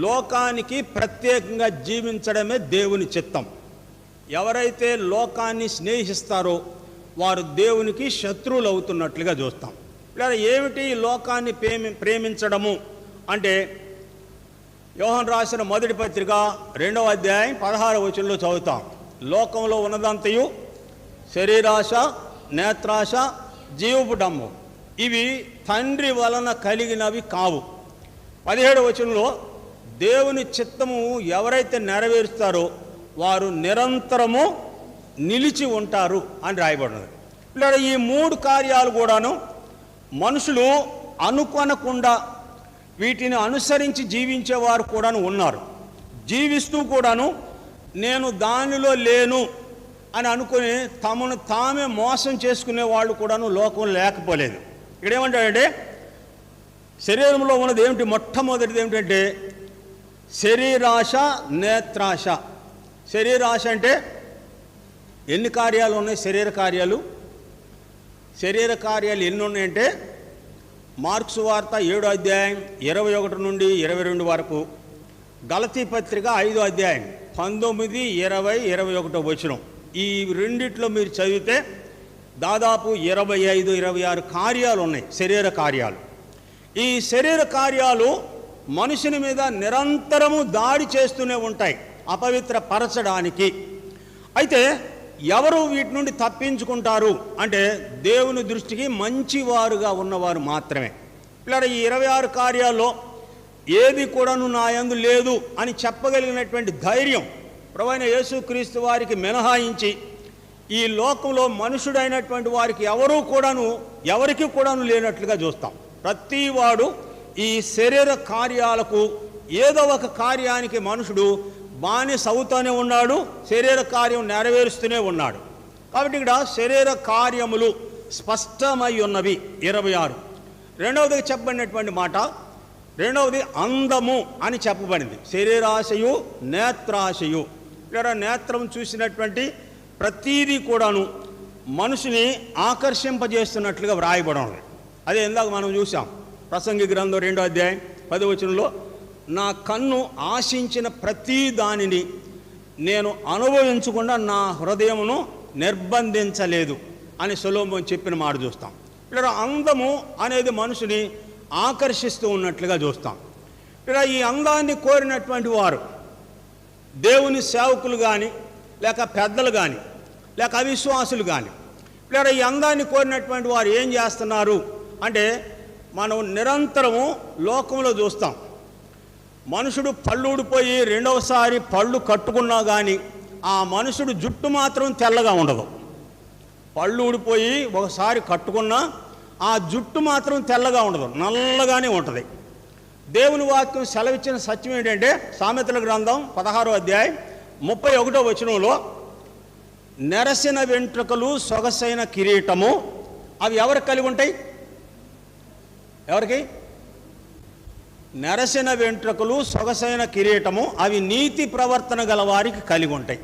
లోకానికి ప్రత్యేకంగా జీవించడమే దేవుని చిత్తం. ఎవరైతే లోకాన్ని స్నేహిస్తారో వారు దేవునికి శత్రువులు అవుతున్నట్లుగా చూస్తాం. లేదా ఏమిటి లోకాన్ని ప్రేమించడము అంటే, యోహాను రాసిన మొదటి పత్రిక 2వ అధ్యాయం 16వ వచనంలో చదువుతాం. లోకంలో ఉన్నదంతయు శరీరాశ, నేత్రాశ, జీవపు డమ్ము, ఇవి తండ్రి వలన కలిగినవి కావు. 17వ వచనంలో దేవుని చిత్తము ఎవరైతే నెరవేరుస్తారో వారు నిరంతరము నిలిచి ఉంటారు అని రాయబడినది. లేదా ఈ 3 కార్యాలు కూడాను మనుషులు అనుకొనకుండా వీటిని అనుసరించి జీవించేవారు కూడాను ఉన్నారు. జీవిస్తూ కూడాను నేను దానిలో లేను అని అనుకుని తమను తామే మోసం చేసుకునే వాళ్ళు కూడాను లోకంలో లేకపోలేదు. ఇక్కడ ఏమంటాడంటే, శరీరంలో ఉన్నది ఏమిటి? మొట్టమొదటిది ఏమిటంటే శరీరాశ, నేత్రాశ. శరీరాశ అంటే ఎన్ని కార్యాలు ఉన్నాయి? శరీర కార్యాలు ఎన్ని ఉన్నాయంటే, మార్క్సు వార్త 7వ అధ్యాయం 21 నుండి 22 వరకు, గలతీ పత్రిక 5వ అధ్యాయం 19, 20, 21 వచనం, ఈ రెండిట్లో మీరు చదివితే దాదాపు 25, 26 కార్యాలు ఉన్నాయి, శరీర కార్యాలు. ఈ శరీర కార్యాలు మనుషుని మీద నిరంతరము దాడి చేస్తూనే ఉంటాయి అపవిత్రపరచడానికి. అయితే ఎవరు వీటి నుండి తప్పించుకుంటారు అంటే దేవుని దృష్టికి మంచివారుగా ఉన్నవారు మాత్రమే. పిల్లలు, ఈ 26 కార్యాల్లో ఏది కూడాను నా యందు లేదు అని చెప్పగలిగినటువంటి ధైర్యం ప్రభువైన యేసుక్రీస్తు వారికి మినహాయించి ఈ లోకంలో మనుషుడైనటువంటి వారికి ఎవరికి కూడాను లేనట్లుగా చూస్తాం. ప్రతివాడు ఈ శరీర కార్యాలకు ఏదో ఒక కార్యానికి మనుషుడు బానిస అవుతూనే ఉన్నాడు, శరీర కార్యం నెరవేరుస్తూనే ఉన్నాడు. కాబట్టి ఇక్కడ శరీర కార్యములు స్పష్టమై ఉన్నవి 26. రెండవది చెప్పబడినటువంటి మాట, రెండవది అందము అని చెప్పబడింది. శరీరాశయు, నేత్రాశయు. ఇక్కడ నేత్రం చూసినటువంటి ప్రతీదీ కూడాను మనుషుని ఆకర్షింపజేస్తున్నట్లుగా వ్రాయబడి. అదే ఇందాక మనం చూసాం ప్రసంగి గ్రంథం 2వ అధ్యాయం 10వ వచనంలో, నా కన్ను ఆశించిన ప్రతీ దానిని నేను అనుభవించకుండా నా హృదయమును నిర్బంధించలేదు అని సొలొమోను చెప్పిన మాట చూస్తాం. ఇక్కడ అందము అనేది మనుషుని ఆకర్షిస్తూ ఉన్నట్లుగా చూస్తాం. ఇక్కడ ఈ అందాన్ని కోరినటువంటి వారు దేవుని సేవకులు కానీ, లేక పెద్దలు కానీ, లేక అవిశ్వాసులు కానీ, ఇక్కడ ఈ అందాన్ని కోరినటువంటి వారు ఏం చేస్తున్నారు అంటే, మనం నిరంతరము లోకంలో చూస్తాం, మనుషుడు పళ్ళు ఊడిపోయి రెండవసారి పళ్ళు కట్టుకున్నా కానీ ఆ మనుషుడు జుట్టు మాత్రం తెల్లగా ఉండదు. పళ్ళు ఊడిపోయి ఒకసారి కట్టుకున్నా ఆ జుట్టు మాత్రం తెల్లగా ఉండదు, నల్లగానే ఉంటుంది. దేవుని వాక్యం సెలవిచ్చిన సత్యం ఏంటంటే సామెతల గ్రంథం 16వ అధ్యాయం 31వ వచనంలో నెరసిన వెంట్రుకలు సొగసైన కిరీటము అవి ఎవరికి కలిగి ఉంటాయి? ఎవరికి? నెరసిన వెంట్రుకలు సొగసైన కిరీటము అవి నీతి ప్రవర్తన గల వారికి కలిగి ఉంటాయి.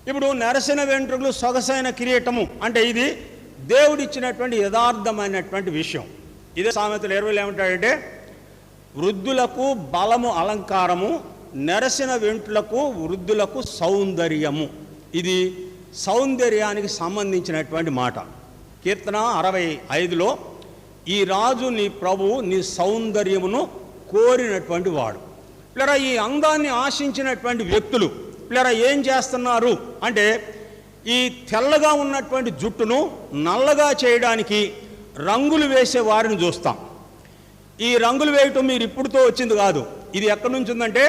ఇప్పుడు నెరసిన వెంట్రుకలు సొగసైన కిరీటము అంటే ఇది దేవుడిచ్చినటువంటి యథార్థమైనటువంటి విషయం. ఇదే సామెతలు 20లో ఏమంటాడంటే వృద్ధులకు బలము అలంకారము, నెరసిన వెంట్రులకు వృద్ధులకు సౌందర్యము. ఇది సౌందర్యానికి సంబంధించినటువంటి మాట. కీర్తన 65లో ఈ రాజు నీ ప్రభువు నీ సౌందర్యమును కోరినటువంటి వాడు. పిల్లరా ఈ అందాన్ని ఆశించినటువంటి వ్యక్తులు పిల్లరా ఏం చేస్తున్నారు అంటే ఈ తెల్లగా ఉన్నటువంటి జుట్టును నల్లగా చేయడానికి రంగులు వేసే వారిని చూస్తాం. ఈ రంగులు వేయటం మీరు ఇప్పుడుతో వచ్చింది కాదు. ఇది ఎక్కడి నుంచి ఉందంటే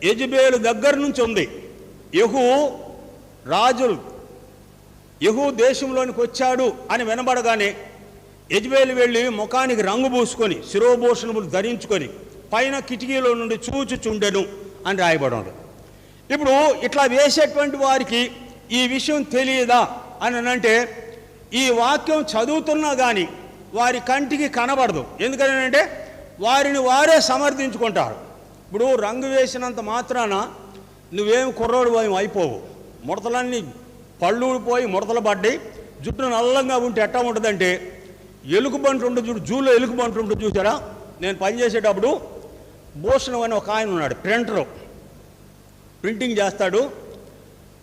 యెజబేలు దగ్గర నుంచి ఉంది. యెహూ దేశంలోనికి వచ్చాడు అని వినబడగానే యెజబేలు వెళ్ళి ముఖానికి రంగు పూసుకొని శిరోభూషణములు ధరించుకొని పైన కిటికీలో నుండి చూచుచుండెను అని రాయబడి. ఇప్పుడు ఇట్లా వేసేటువంటి వారికి ఈ విషయం తెలియదా అని అంటే ఈ వాక్యం చదువుతున్నా కానీ వారి కంటికి కనబడదు. ఎందుకంటే వారిని వారే సమర్థించుకుంటారు. ఇప్పుడు రంగు వేసినంత మాత్రాన నువ్వేం కుర్రోడు అయిపోవు. ముడతలన్నీ పళ్ళు ఊడిపోయి ముడతలు పడ్డాయి, జుట్టు నల్లంగా ఉంటే ఎట్టా ఉంటుందంటే ఎలుగుబంటు ఉంటుంది చూడు, జూలో ఎలుగుబంటు ఉంటుంది చూసారా. నేను పనిచేసేటప్పుడు భూషణం అని ఒక ఆయన ఉన్నాడు, ప్రింటింగ్ చేస్తాడు.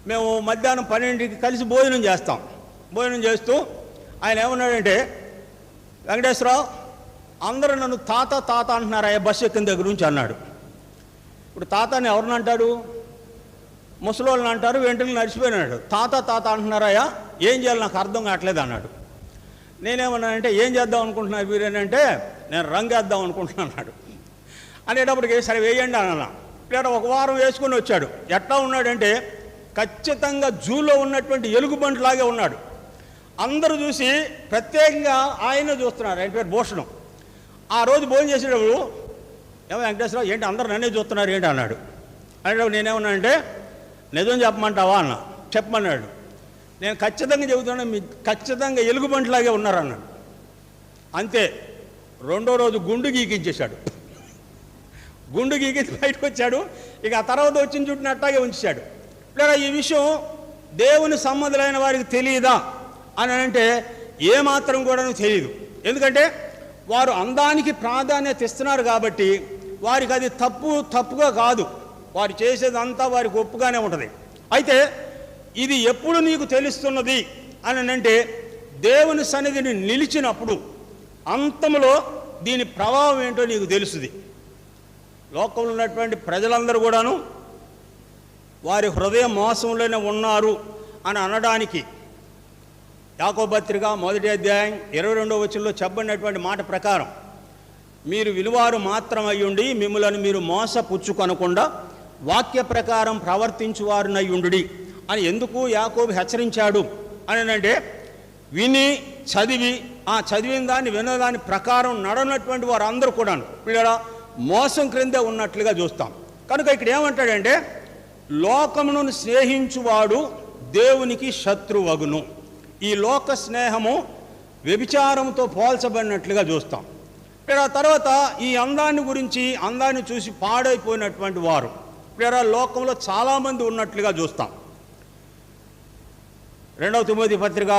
మేము మధ్యాహ్నం 12కి కలిసి భోజనం చేస్తాం. భోజనం చేస్తూ ఆయన ఏమన్నాడంటే వెంకటేశ్వరరావు అందరూ నన్ను తాత తాత అంటున్నారు బస్సు ఎక్కిన దగ్గర నుంచి అన్నాడు. ఇప్పుడు తాతని ఎవరిని అంటాడు? ముసలోళ్ళని అంటారు, వెంటనే నడిచిపోయినాడు. తాత తాత అంటున్నారాయా, ఏం చేయాలి నాకు అర్థం కావట్లేదు అన్నాడు. నేనేమన్నానంటే ఏం చేద్దాం అనుకుంటున్నారు వీరేనంటే నేను రంగు వేద్దాం అనుకుంటున్నాను అన్నాడు. అనేటప్పటికి సరే వేయండి అన్న. లేదా ఒక వారం వేసుకొని వచ్చాడు. ఎట్లా ఉన్నాడంటే ఖచ్చితంగా జూలో ఉన్నటువంటి ఎలుగుబంటిలాగే ఉన్నాడు. అందరూ చూసి ప్రత్యేకంగా ఆయన చూస్తున్నారు. ఆయన పేరు భూషణం. ఆ రోజు భోజనం చేసేటప్పుడు ఏమో వెంకటేశ్వరరావు ఏంటి అందరూ నన్నే చూస్తున్నారు ఏంటి అన్నాడు. అనేటప్పుడు నేనేమన్నానంటే నిజం చెప్పమంటావా అన్న. చెప్పమన్నాడు. నేను ఖచ్చితంగా చెబుతున్నాను, మీకు ఖచ్చితంగా ఎలుగుబంటిలాగే ఉన్నారన్నాడు. అంతే. రెండో రోజు గుండు గీకించేశాడు. గుండు గీకి బయటకు వచ్చాడు. ఇక ఆ తర్వాత వచ్చిన చుట్టూ అట్టాగే ఉంచాడు. లేదా ఈ విషయం దేవుని సంబంధులైన వారికి తెలియదా అని అంటే ఏమాత్రం కూడా తెలియదు. ఎందుకంటే వారు అందానికి ప్రాధాన్యత ఇస్తున్నారు కాబట్టి వారికి అది తప్పుగా కాదు. వారు చేసేదంతా వారికి ఒప్పుగానే ఉంటుంది. అయితే ఇది ఎప్పుడు నీకు తెలుస్తున్నది అని అంటే దేవుని సన్నిధిని నిలిచినప్పుడు అంతములో దీని ప్రభావం ఏంటో నీకు తెలుస్తుంది. లోకంలో ఉన్నటువంటి ప్రజలందరూ కూడాను వారి హృదయ మోసంలోనే ఉన్నారు అని అనడానికి యాకోబు పత్రిక 1వ అధ్యాయం 22వ వచనంలో చెప్పబడినటువంటి మాట ప్రకారం మీరు విలువారు మాత్రం అయ్యుండి మిమ్మల్ని మీరు మోసపుచ్చుకొనకుండా వాక్య ప్రకారం ప్రవర్తించువారునయ్యుండుడి అని ఎందుకు యాకోబు హెచ్చరించాడు అని అంటే విని చదివి ఆ చదివిన దాన్ని విన్నదాని ప్రకారం నడనటువంటి వారందరూ కూడాను పిల్లల మోసం క్రిందే ఉన్నట్లుగా చూస్తాం. కనుక ఇక్కడ ఏమంటాడంటే లోకమును స్నేహించువాడు దేవునికి శత్రువగును. ఈ లోక స్నేహము వ్యభిచారంతో పోల్చబడినట్లుగా చూస్తాం. తర్వాత ఈ అందాన్ని చూసి పాడైపోయినటువంటి వారు లోకంలో చాలామంది ఉన్నట్లుగా చూస్తాం. 2వ తిమోతి పత్రిక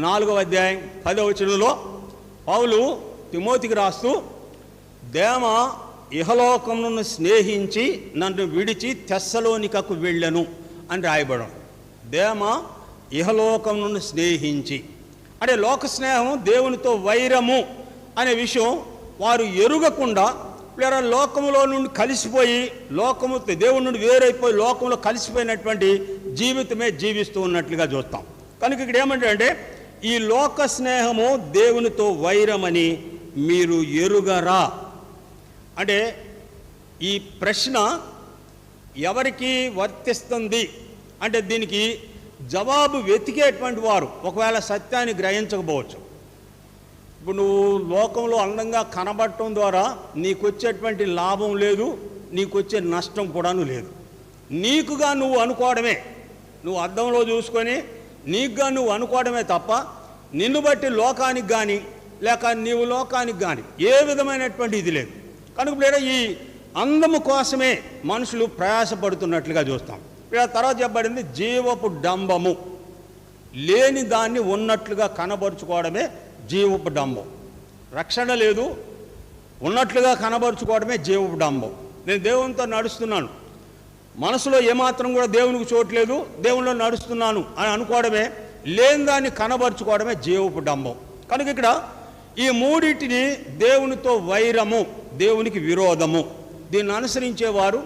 4వ అధ్యాయం 10వ వచనంలో పౌలు తిమోతికి రాస్తూ దేమ ఇహలోకమును స్నేహించి నన్ను విడిచి తెస్సలోనికకు వెళ్ళెను అని రాయబడం. దేమ ఇహలోకమును స్నేహించి అంటే లోక స్నేహం దేవునితో వైరము అనే విషయం వారు ఎరుగకుండా లేదా లోకములో నుండి కలిసిపోయి దేవుని నుండి వేరైపోయి లోకంలో కలిసిపోయినటువంటి జీవితమే జీవిస్తూ ఉన్నట్లుగా చూస్తాం. కనుక ఇక్కడ ఏమంటే ఈ లోక స్నేహము దేవునితో వైరమని మీరు ఎరుగరా అంటే ఈ ప్రశ్న ఎవరికి వర్తిస్తుంది అంటే దీనికి జవాబు వెతికేటువంటి వారు ఒకవేళ సత్యాన్ని గ్రహించకపోవచ్చు. ఇప్పుడు నువ్వు లోకంలో అందంగా కనబడటం ద్వారా నీకు వచ్చేటువంటి లాభం లేదు, నీకు వచ్చే నష్టం కూడాను లేదు. నీకుగా నువ్వు అనుకోవడమే, నువ్వు అద్దంలో చూసుకొని నీకుగా నువ్వు అనుకోవడమే తప్ప నిన్ను బట్టి లోకానికి కానీ లేక నీవు లోకానికి కానీ ఏ విధమైనటువంటి ఇది లేదు. కనుక లేదా ఈ అందము కోసమే మనుషులు ప్రయాసపడుతున్నట్లుగా చూస్తాం. తర్వాత చెప్పబడింది జీవపు డంబము, లేని దాన్ని ఉన్నట్లుగా కనబరుచుకోవడమే జీవపు డంబం. రక్షణ లేదు, ఉన్నట్లుగా కనబరుచుకోవడమే జీవపు డంబం. నేను దేవునితో నడుస్తున్నాను, మనసులో ఏమాత్రం కూడా దేవునికి చోట్లేదు, దేవునిలో నడుస్తున్నాను అని అనుకోవడమే, లేని దాన్ని కనబరుచుకోవడమే జీవపు డంబం. కనుక ఇక్కడ ఈ మూడింటిని దేవునితో వైరము, దేవునికి విరోధము, దీన్ని అనుసరించేవారు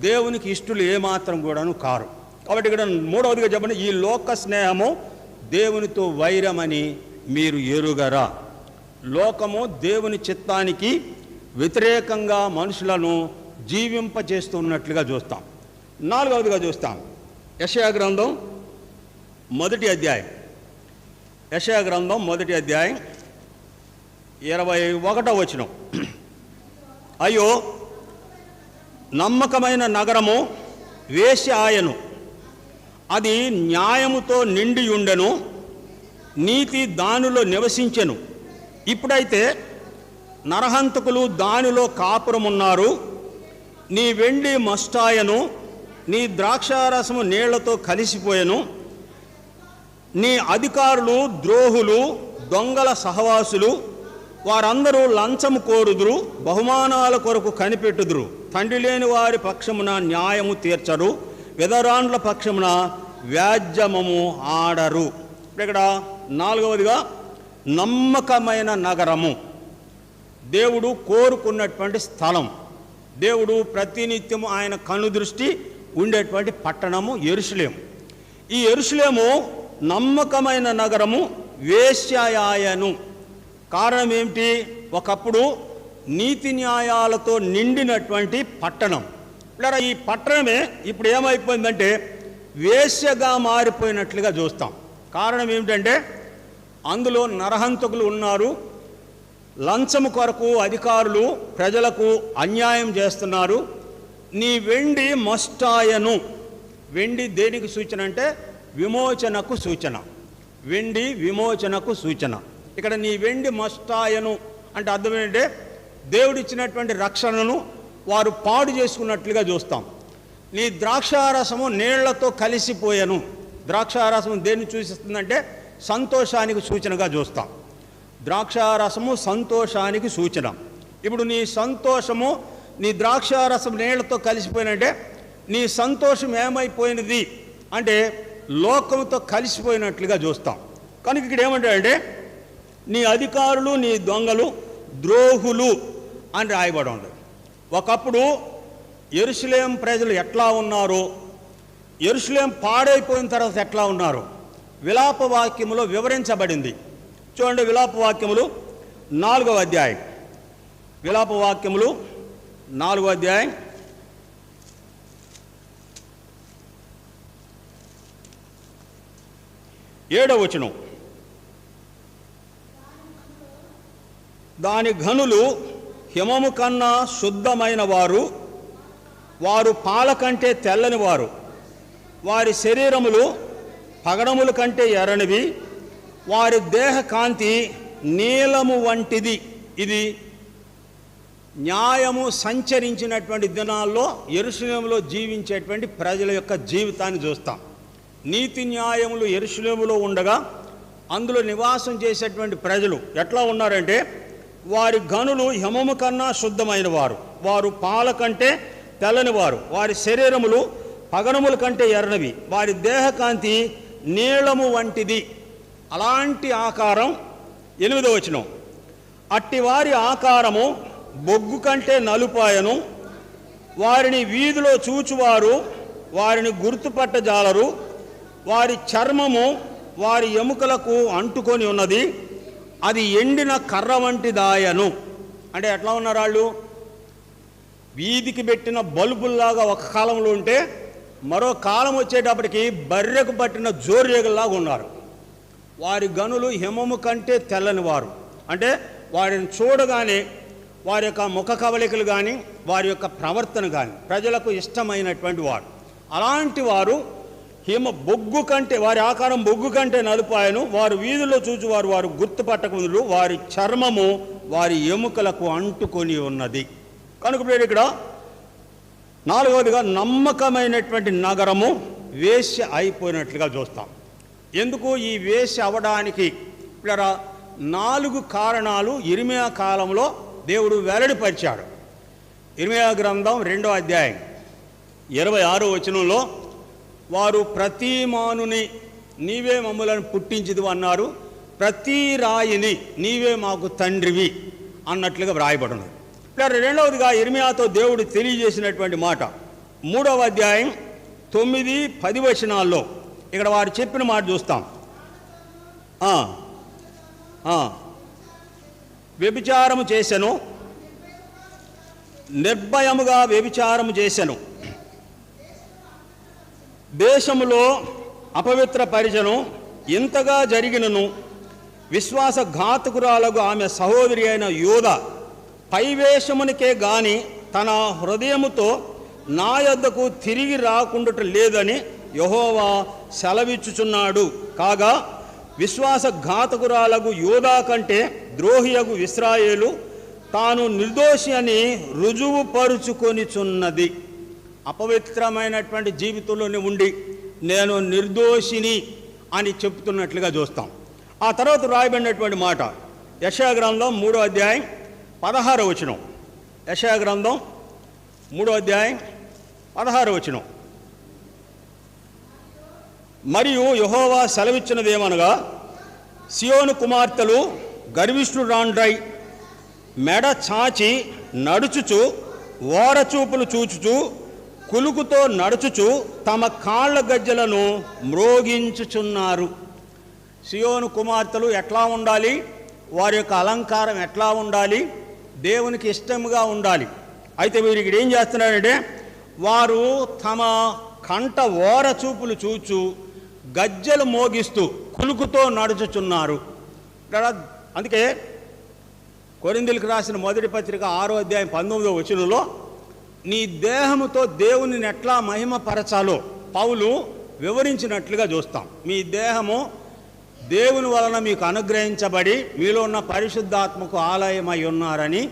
దేవునికి ఇష్టలు ఏమాత్రం కూడాను కారు. కాబట్టి ఇక్కడ మూడవదిగా చెప్పండి, ఈ లోక స్నేహము దేవునితో వైరమని మీరు ఎరుగరా. లోకము దేవుని చిత్తానికి వ్యతిరేకంగా మనుషులను జీవింపచేస్తున్నట్లుగా చూస్తాం. నాలుగవదిగా చూస్తాం, యెషయా గ్రంథం 1వ అధ్యాయం. యెషయా గ్రంథం 1వ అధ్యాయం 21వ వచనం. అయ్యో, నమ్మకమైన నగరము వేశ్య ఆయను, అది న్యాయముతో నిండి ఉండెను, నీతి దానిలో నివసించెను. ఇప్పుడైతే నరహంతకులు దానిలో కాపురమున్నారు. నీ వెండి మస్తాయను, నీ ద్రాక్షారసము నీళ్లతో కలిసిపోయెను. నీ అధికారులు ద్రోహులు, దొంగల సహవాసులు, వారందరూ లంచము కోరుదురు, బహుమానాల కొరకు కనిపెట్టుదురు. తండ్రి లేని వారి పక్షమున న్యాయము తీర్చరు, విధరాండ్ల పక్షమున వ్యాజ్యమము ఆడరు. ఇక్కడ నాలుగవదిగా నమ్మకమైన నగరము, దేవుడు కోరుకున్నటువంటి స్థలం, దేవుడు ప్రతినిత్యము ఆయన కనుదృష్టి ఉండేటువంటి పట్టణము యెరూషలేము. ఈ యెరూషలేము నమ్మకమైన నగరము, వేశ్యాయను. కారణం ఏమిటి? ఒకప్పుడు నీతి న్యాయాలతో నిండినటువంటి పట్టణం. ఇలా ఈ పట్టణమే ఇప్పుడు ఏమైపోయిందంటే వేశ్యగా మారిపోయినట్లుగా చూస్తాం. కారణం ఏమిటంటే అందులో నరహంతకులు ఉన్నారు, లంచము కొరకు అధికారులు ప్రజలకు అన్యాయం చేస్తున్నారు. నీ వెండి మస్తాయను, వెండి దేనికి సూచన అంటే విమోచనకు సూచన, వెండి విమోచనకు సూచన. ఇక్కడ నీ వెండి మస్తాయను అంటే అర్థం ఏంటంటే దేవుడిచ్చినటువంటి రక్షణను వారు పాడు చేసుకున్నట్లుగా చూస్తాం. నీ ద్రాక్షారసము నీళ్లతో కలిసిపోయాను. ద్రాక్షారసము దేన్ని సూచిస్తుందంటే సంతోషానికి సూచనగా చూస్తాం. ద్రాక్షారసము సంతోషానికి సూచన. ఇప్పుడు నీ సంతోషము, నీ ద్రాక్షారసం నీళ్లతో కలిసిపోయినంటే నీ సంతోషం ఏమైపోయినది అంటే లోకంతో కలిసిపోయినట్లుగా చూస్తాం. కనుక ఇక్కడ ఏమంటాడంటే నీ అధికారులు, నీ దొంగలు, ద్రోహులు అని రాయబడి ఉంది. ఒకప్పుడు యెరూషలేం ప్రజలు ఎట్లా ఉన్నారో, యెరూషలేం పాడైపోయిన తర్వాత ఎట్లా ఉన్నారో విలాప వాక్యములో వివరించబడింది. చూడండి, విలాప వాక్యములు 4వ అధ్యాయం, విలాప వాక్యములు 4వ అధ్యాయం 7వ వచనం. దాని ఘనులు హిమము కన్నా శుద్ధమైన వారు, వారు పాల కంటే తెల్లని వారు, వారి శరీరములు పగడముల కంటే ఎర్రనివి, వారి దేహ కాంతి నీలము వంటిది. ఇది న్యాయము సంచరించినటువంటి దినాల్లో యెరూషలేములో జీవించేటువంటి ప్రజల యొక్క జీవితాన్ని చూస్తాం. నీతి న్యాయములు యెరూషలేములో ఉండగా అందులో నివాసం చేసేటువంటి ప్రజలు ఎట్లా ఉన్నారంటే వారి గనులు హిమము కన్నా శుద్ధమైన వారు, వారు పాల కంటే తెల్లని వారు, వారి శరీరములు పగడముల కంటే ఎర్రనివి, వారి దేహకాంతి నీలము వంటిది. అలాంటి ఆకారం 8వ వచనం. అట్టి వారి ఆకారము బొగ్గు కంటే నలుపాయను, వారిని వీధిలో చూచువారు వారిని గుర్తుపట్టజాలరు, వారి చర్మము వారి ఎముకలకు అంటుకొని ఉన్నది, అది ఎండిన కర్ర వంటి దాయను. అంటే ఎట్లా ఉన్నారు వాళ్ళు? వీధికి పెట్టిన బల్బుల్లాగా ఒక కాలంలో ఉంటే మరో కాలం వచ్చేటప్పటికి బర్రెకు పట్టిన జోర్రేగుల్లాగా ఉన్నారు. వారి గనులు హిమము కంటే తెల్లని వారు. అంటే వారిని చూడగానే వారి యొక్క ముఖ కవళికలు కానీ వారి యొక్క ప్రవర్తన కానీ ప్రజలకు ఇష్టమైనటువంటి వారు. అలాంటి వారు బొగ్గు కంటే, వారి ఆకారం బొగ్గు కంటే నలుపాయను, వారు వీధుల్లో చూచువారు వారు గుర్తుపట్టకుందురు, వారి చర్మము వారి ఎముకలకు అంటుకొని ఉన్నది. కనుక ఇక్కడ 4వదిగా నమ్మకమైనటువంటి నగరము వేశ్య అయిపోయినట్లుగా చూస్తాం. ఎందుకు ఈ వేశ్య అవడానికి ఇక్కడ 4 కారణాలు ఇర్మియా కాలంలో దేవుడు వెల్లడిపరిచాడు. ఇర్మియా గ్రంథం 2వ అధ్యాయం 26వ వచనంలో వారు ప్రతి మానుని నీవే మమ్ములను పుట్టించదు అన్నారు, ప్రతి రాయిని నీవే మాకు తండ్రివి అన్నట్లుగా వ్రాయబడినది. ఇక్కడ 2వదిగా ఇర్మియాతో దేవుడు తెలియజేసినటువంటి మాట 3వ అధ్యాయం 9-10 వచనాల్లో ఇక్కడ వారు చెప్పిన మాట చూస్తాం. వ్యభిచారము చేసెను, నిర్భయముగా వ్యభిచారము చేసెను, దేశములో అపవిత్ర పరిచను, ఇంతగా జరిగినను విశ్వాసఘాతకురాలకు ఆమె సహోదరి అయిన యోధ పైవేషమునికే గాని తన హృదయముతో నా యొద్దకు తిరిగి రాకుండుట లేదని యెహోవా సెలవిచ్చుచున్నాడు. కాగా విశ్వాసఘాతకురాలకు యోధా కంటే ద్రోహియగు ఇశ్రాయేలు తాను నిర్దోషి అని రుజువుపరుచుకొనిచున్నది. అపవిత్రమైనటువంటి జీవితంలోనే ఉండి నేను నిర్దోషిని అని చెప్తున్నట్లుగా చూస్తాం. ఆ తర్వాత రాయబడినటువంటి మాట యెషయా గ్రంథం 3వ అధ్యాయం 16వ వచనం. యెషయా గ్రంథం 3వ అధ్యాయం 16వ వచనం. మరియు యెహోవా సెలవిచ్చినదేమనగా, సియోను కుమార్తెలు గర్విష్ఠురాండ్రై మెడ చాచి నడుచుచు ఓరచూపులు చూచుచు కులుకుతో నడుచుచు తమ కాళ్ళ గజ్జలను మ్రోగించుచున్నారు. సియోను కుమార్తెలు ఎట్లా ఉండాలి, వారి యొక్క అలంకారం ఎట్లా ఉండాలి, దేవునికి ఇష్టంగా ఉండాలి. అయితే వీరికి ఏం చేస్తున్నారంటే వారు తమ కంట ఓర చూపులు చూచు గజ్జలు మోగిస్తూ కులుకుతో నడుచుచున్నారు. అందుకే కొరింథీయులకు రాసిన మొదటి పత్రిక 6వ అధ్యాయం 19వ వచనంలో నీ దేహముతో దేవుని ఎట్లా మహిమపరచాలో పౌలు వివరించినట్లుగా చూస్తాం. మీ దేహము దేవుని వలన మీకు అనుగ్రహించబడి మీలో ఉన్న పరిశుద్ధాత్మకు ఆలయమై ఉన్నారని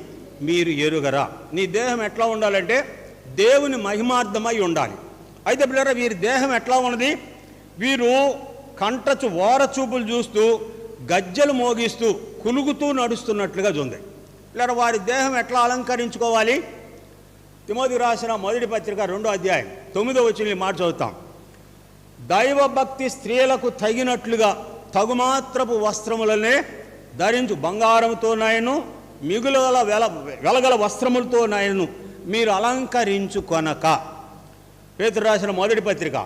మీరు ఎరుగరా. నీ దేహం ఎట్లా ఉండాలంటే దేవుని మహిమార్థమై ఉండాలి. అయితే పిల్లరా, వీరి దేహం ఎట్లా ఉన్నది? వీరు కంటచు ఓర చూపులు చూస్తూ గజ్జలు మోగిస్తూ కులుగుతూ నడుస్తున్నట్లుగా ఉంది. పిల్లరా, వారి దేహం ఎట్లా అలంకరించుకోవాలి? తిమోతికి రాసిన మొదటి పత్రిక 2వ అధ్యాయం 9వ వచనం మాట చదువుతాం. దైవభక్తి స్త్రీలకు తగినట్లుగా తగుమాత్రపు వస్త్రములనే ధరించు, బంగారంతోనైను మిగులుగల వెలగల వస్త్రములతోనైను మీరు అలంకరించుకొనక. పేతురు రాసిన మొదటి పత్రిక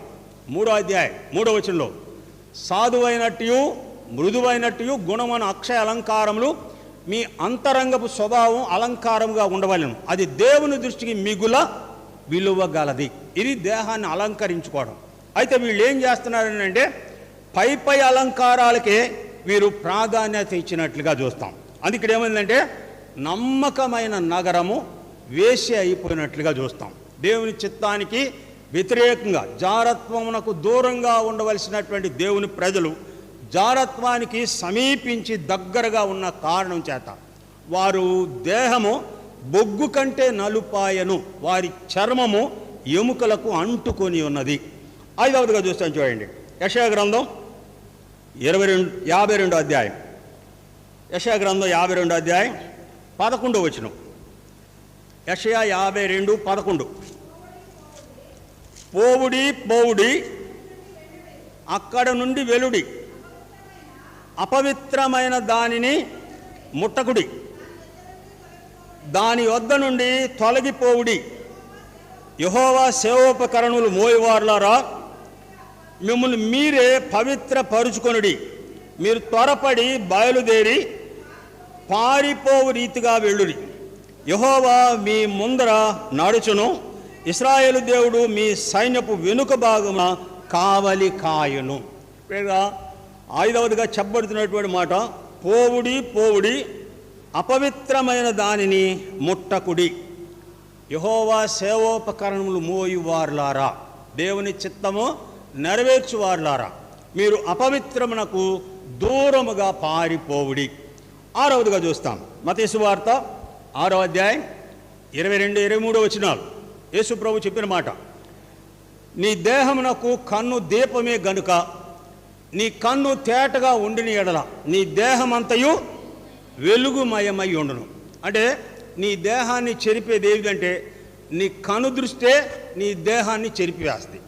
3వ అధ్యాయం 3వ వచనంలో సాధువైనట్టు మృదువైనట్టు గుణమైన అక్షయ అలంకారములు మీ అంతరంగపు స్వభావం అలంకారంగా ఉండవలను, అది దేవుని దృష్టికి మిగుల విలువగలది. ఇది దేహాన్ని అలంకరించుకోవడం. అయితే వీళ్ళు ఏం చేస్తున్నారంటే పై అలంకారాలకే వీరు ప్రాధాన్యత ఇచ్చినట్లుగా చూస్తాం. అందుకే ఏమైందంటే నమ్మకమైన నగరము వేశ్య అయిపోయినట్లుగా చూస్తాం. దేవుని చిత్తానికి వ్యతిరేకంగా జారత్వమునకు దూరంగా ఉండవలసినటువంటి దేవుని ప్రజలు జారత్వానికి సమీపించి దగ్గరగా ఉన్న కారణం చేత వారు దేహము బొగ్గు కంటే నలుపాయను, వారి చర్మము ఎముకలకు అంటుకొని ఉన్నది. 5వదిగా చూస్తాం చూడండి. యెషయా గ్రంథం 52వ అధ్యాయం. యెషయా గ్రంథం 52వ అధ్యాయం 11వ వచనం. యెషయా 52:11. పోవుడి పోవుడి అక్కడ నుండి వెలుడి, అపవిత్రమైన దానిని ముట్టకుడి, దాని వద్ద నుండి తొలగిపోవుడి. యెహోవా సేవోపకరణులు మోయవారులారా, మిమ్మల్ని మీరే పవిత్రపరుచుకొనుడి. మీరు త్వరపడి బయలుదేరి పారిపోవు రీతిగా వెళ్ళుడి. యెహోవా మీ ముందర నడుచును, ఇశ్రాయేలు దేవుడు మీ సైన్యపు వెనుక భాగమున కావలి కాయును. పైగా 5వదిగా చెప్పబడుతున్నటువంటి మాట, పోవుడి అపవిత్రమైన దానిని ముట్టకుడి. యెహోవా సేవోపకరణములు మోయువార్లారా, దేవుని చిత్తము నెరవేర్చువార్లారా, మీరు అపవిత్రమునకు దూరముగా పారిపోవుడి. 6వదిగా చూస్తాం, మత్తయి సువార్త 6వ అధ్యాయం 22-23 వచనాలు. యేసు ప్రభు చెప్పిన మాట, నీ దేహమునకు కన్ను దీపమే గనుక నీ కన్ను తేటగా ఉండిన ఎడల నీ దేహమంతయు వెలుగుమయమై ఉండును. అంటే నీ దేహాన్ని చెరిపేది ఏమిటంటే నీ కను దృష్టే నీ దేహాన్ని చెరిపివేస్తుంది.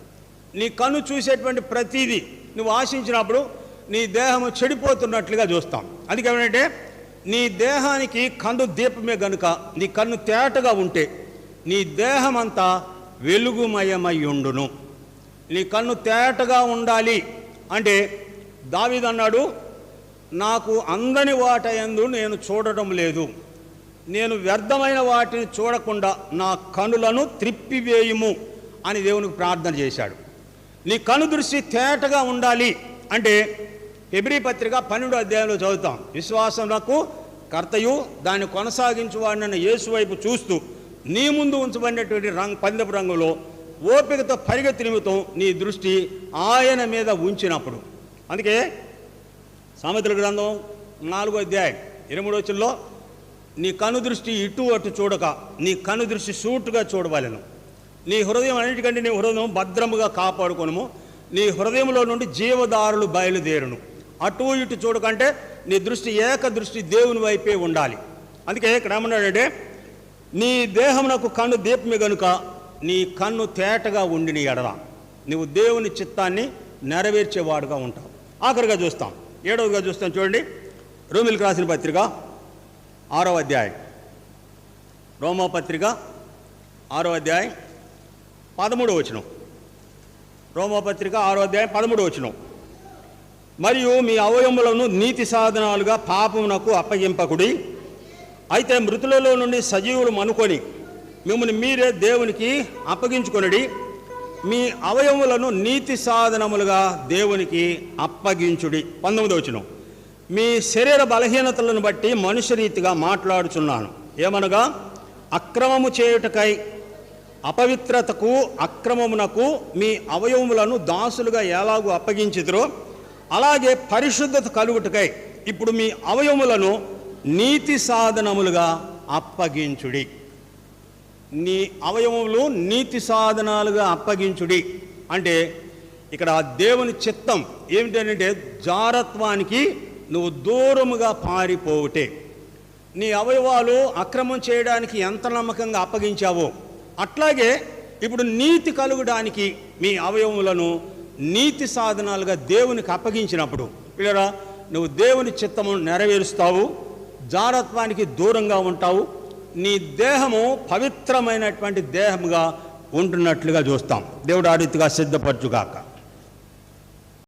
నీ కన్ను చూసేటువంటి ప్రతిదీ నువ్వు ఆశించినప్పుడు నీ దేహము చెడిపోతున్నట్లుగా చూస్తాం. అందుకేమంటే నీ దేహానికి కన్ను దీపమే గనుక నీ కన్ను తేటగా ఉంటే నీ దేహమంతా వెలుగుమయమై ఉండును. నీ కన్ను తేటగా ఉండాలి అంటే దావీదు అన్నాడు, నాకు అందని వాటయందు నేను చూడటం లేదు, నేను వ్యర్థమైన వాటిని చూడకుండా నా కనులను త్రిప్పివేయుము అని దేవునికి ప్రార్థన చేశాడు. నీ కను దృష్టి తేటగా ఉండాలి అంటే హెబ్రీ పత్రిక 12వ అధ్యాయంలో చదువుతాం, విశ్వాసమునకు కర్తయు దాన్ని కొనసాగించువాడినన్న యేసు వైపు చూస్తూ నీ ముందు ఉంచబడినటువంటి పందెపు రంగంలో ఓపికతో పరిగెత్తి నిమిత్తం నీ దృష్టి ఆయన మీద ఉంచినప్పుడు. అందుకే సామెతల గ్రంథం 4వ అధ్యాయం 23వ వచనంలో నీ కను దృష్టి ఇటు అటు చూడక నీ కను దృష్టి సూటుగా చూడవలెను. నీ హృదయం అన్నిటికంటే నీ హృదయం భద్రముగా కాపాడుకొనుము, నీ హృదయంలో నుండి జీవదారులు బయలుదేరును. అటు ఇటు చూడకంటే నీ దృష్టి ఏక దృష్టి దేవుని వైపే ఉండాలి. అందుకే ఇక్కడ ఏమన్నాడంటే నీ దేహమునకు కన్ను దీపమే గనుక నీ కన్ను తేటగా ఉండిన ఎడల నువ్వు దేవుని చిత్తాన్ని నెరవేర్చేవాడుగా ఉంటావు. ఆఖరిగా చూస్తాం, 7వదిగా చూస్తాం చూడండి, రోమీయులకు రాసిన పత్రిక 6వ అధ్యాయం, రోమపత్రిక 6వ అధ్యాయం 13వ వచనం. రోమపత్రిక 6వ అధ్యాయం 13వ వచనం. మరియు మీ అవయవములను నీతి సాధనాలుగా పాపమునకు అప్పగింపకుడి, అయితే మృతులలో నుండి సజీవులు అనుకొని మిమ్మల్ని మీరే దేవునికి అప్పగించుకొనుడి, మీ అవయవములను నీతి సాధనములుగా దేవునికి అప్పగించుడి. 19వ వచనం. మీ శరీర బలహీనతలను బట్టి మనుష్య రీతిగా మాట్లాడుచున్నాను, ఏమనగా అక్రమము చేయుటకై అపవిత్రతకు అక్రమమునకు మీ అవయవములను దాసులుగా ఎలాగూ అప్పగించుదురో అలాగే పరిశుద్ధత కలుగుటకై ఇప్పుడు మీ అవయవములను నీతి సాధనములుగా అప్పగించుడి. నీ అవయవములు నీతి సాధనాలుగా అప్పగించుడి అంటే ఇక్కడ దేవుని చిత్తం ఏమిటంటే జారత్వానికి నువ్వు దూరముగా పారిపోవుటే. నీ అవయవాలు అక్రమం చేయడానికి ఎంత నమ్మకంగా అప్పగించావో అట్లాగే ఇప్పుడు నీతి కలుగడానికి మీ అవయవములను నీతి సాధనాలుగా దేవునికి అప్పగించినప్పుడు పిల్లరా నువ్వు దేవుని చిత్తము నెరవేరుస్తావు, జారత్వానికి దూరంగా ఉంటావు, నీ దేహము పవిత్రమైనటువంటి దేహముగా ఉంటున్నట్లుగా చూస్తాం. దేవుడు ఆ రీతిగా సిద్ధపరచుగాక.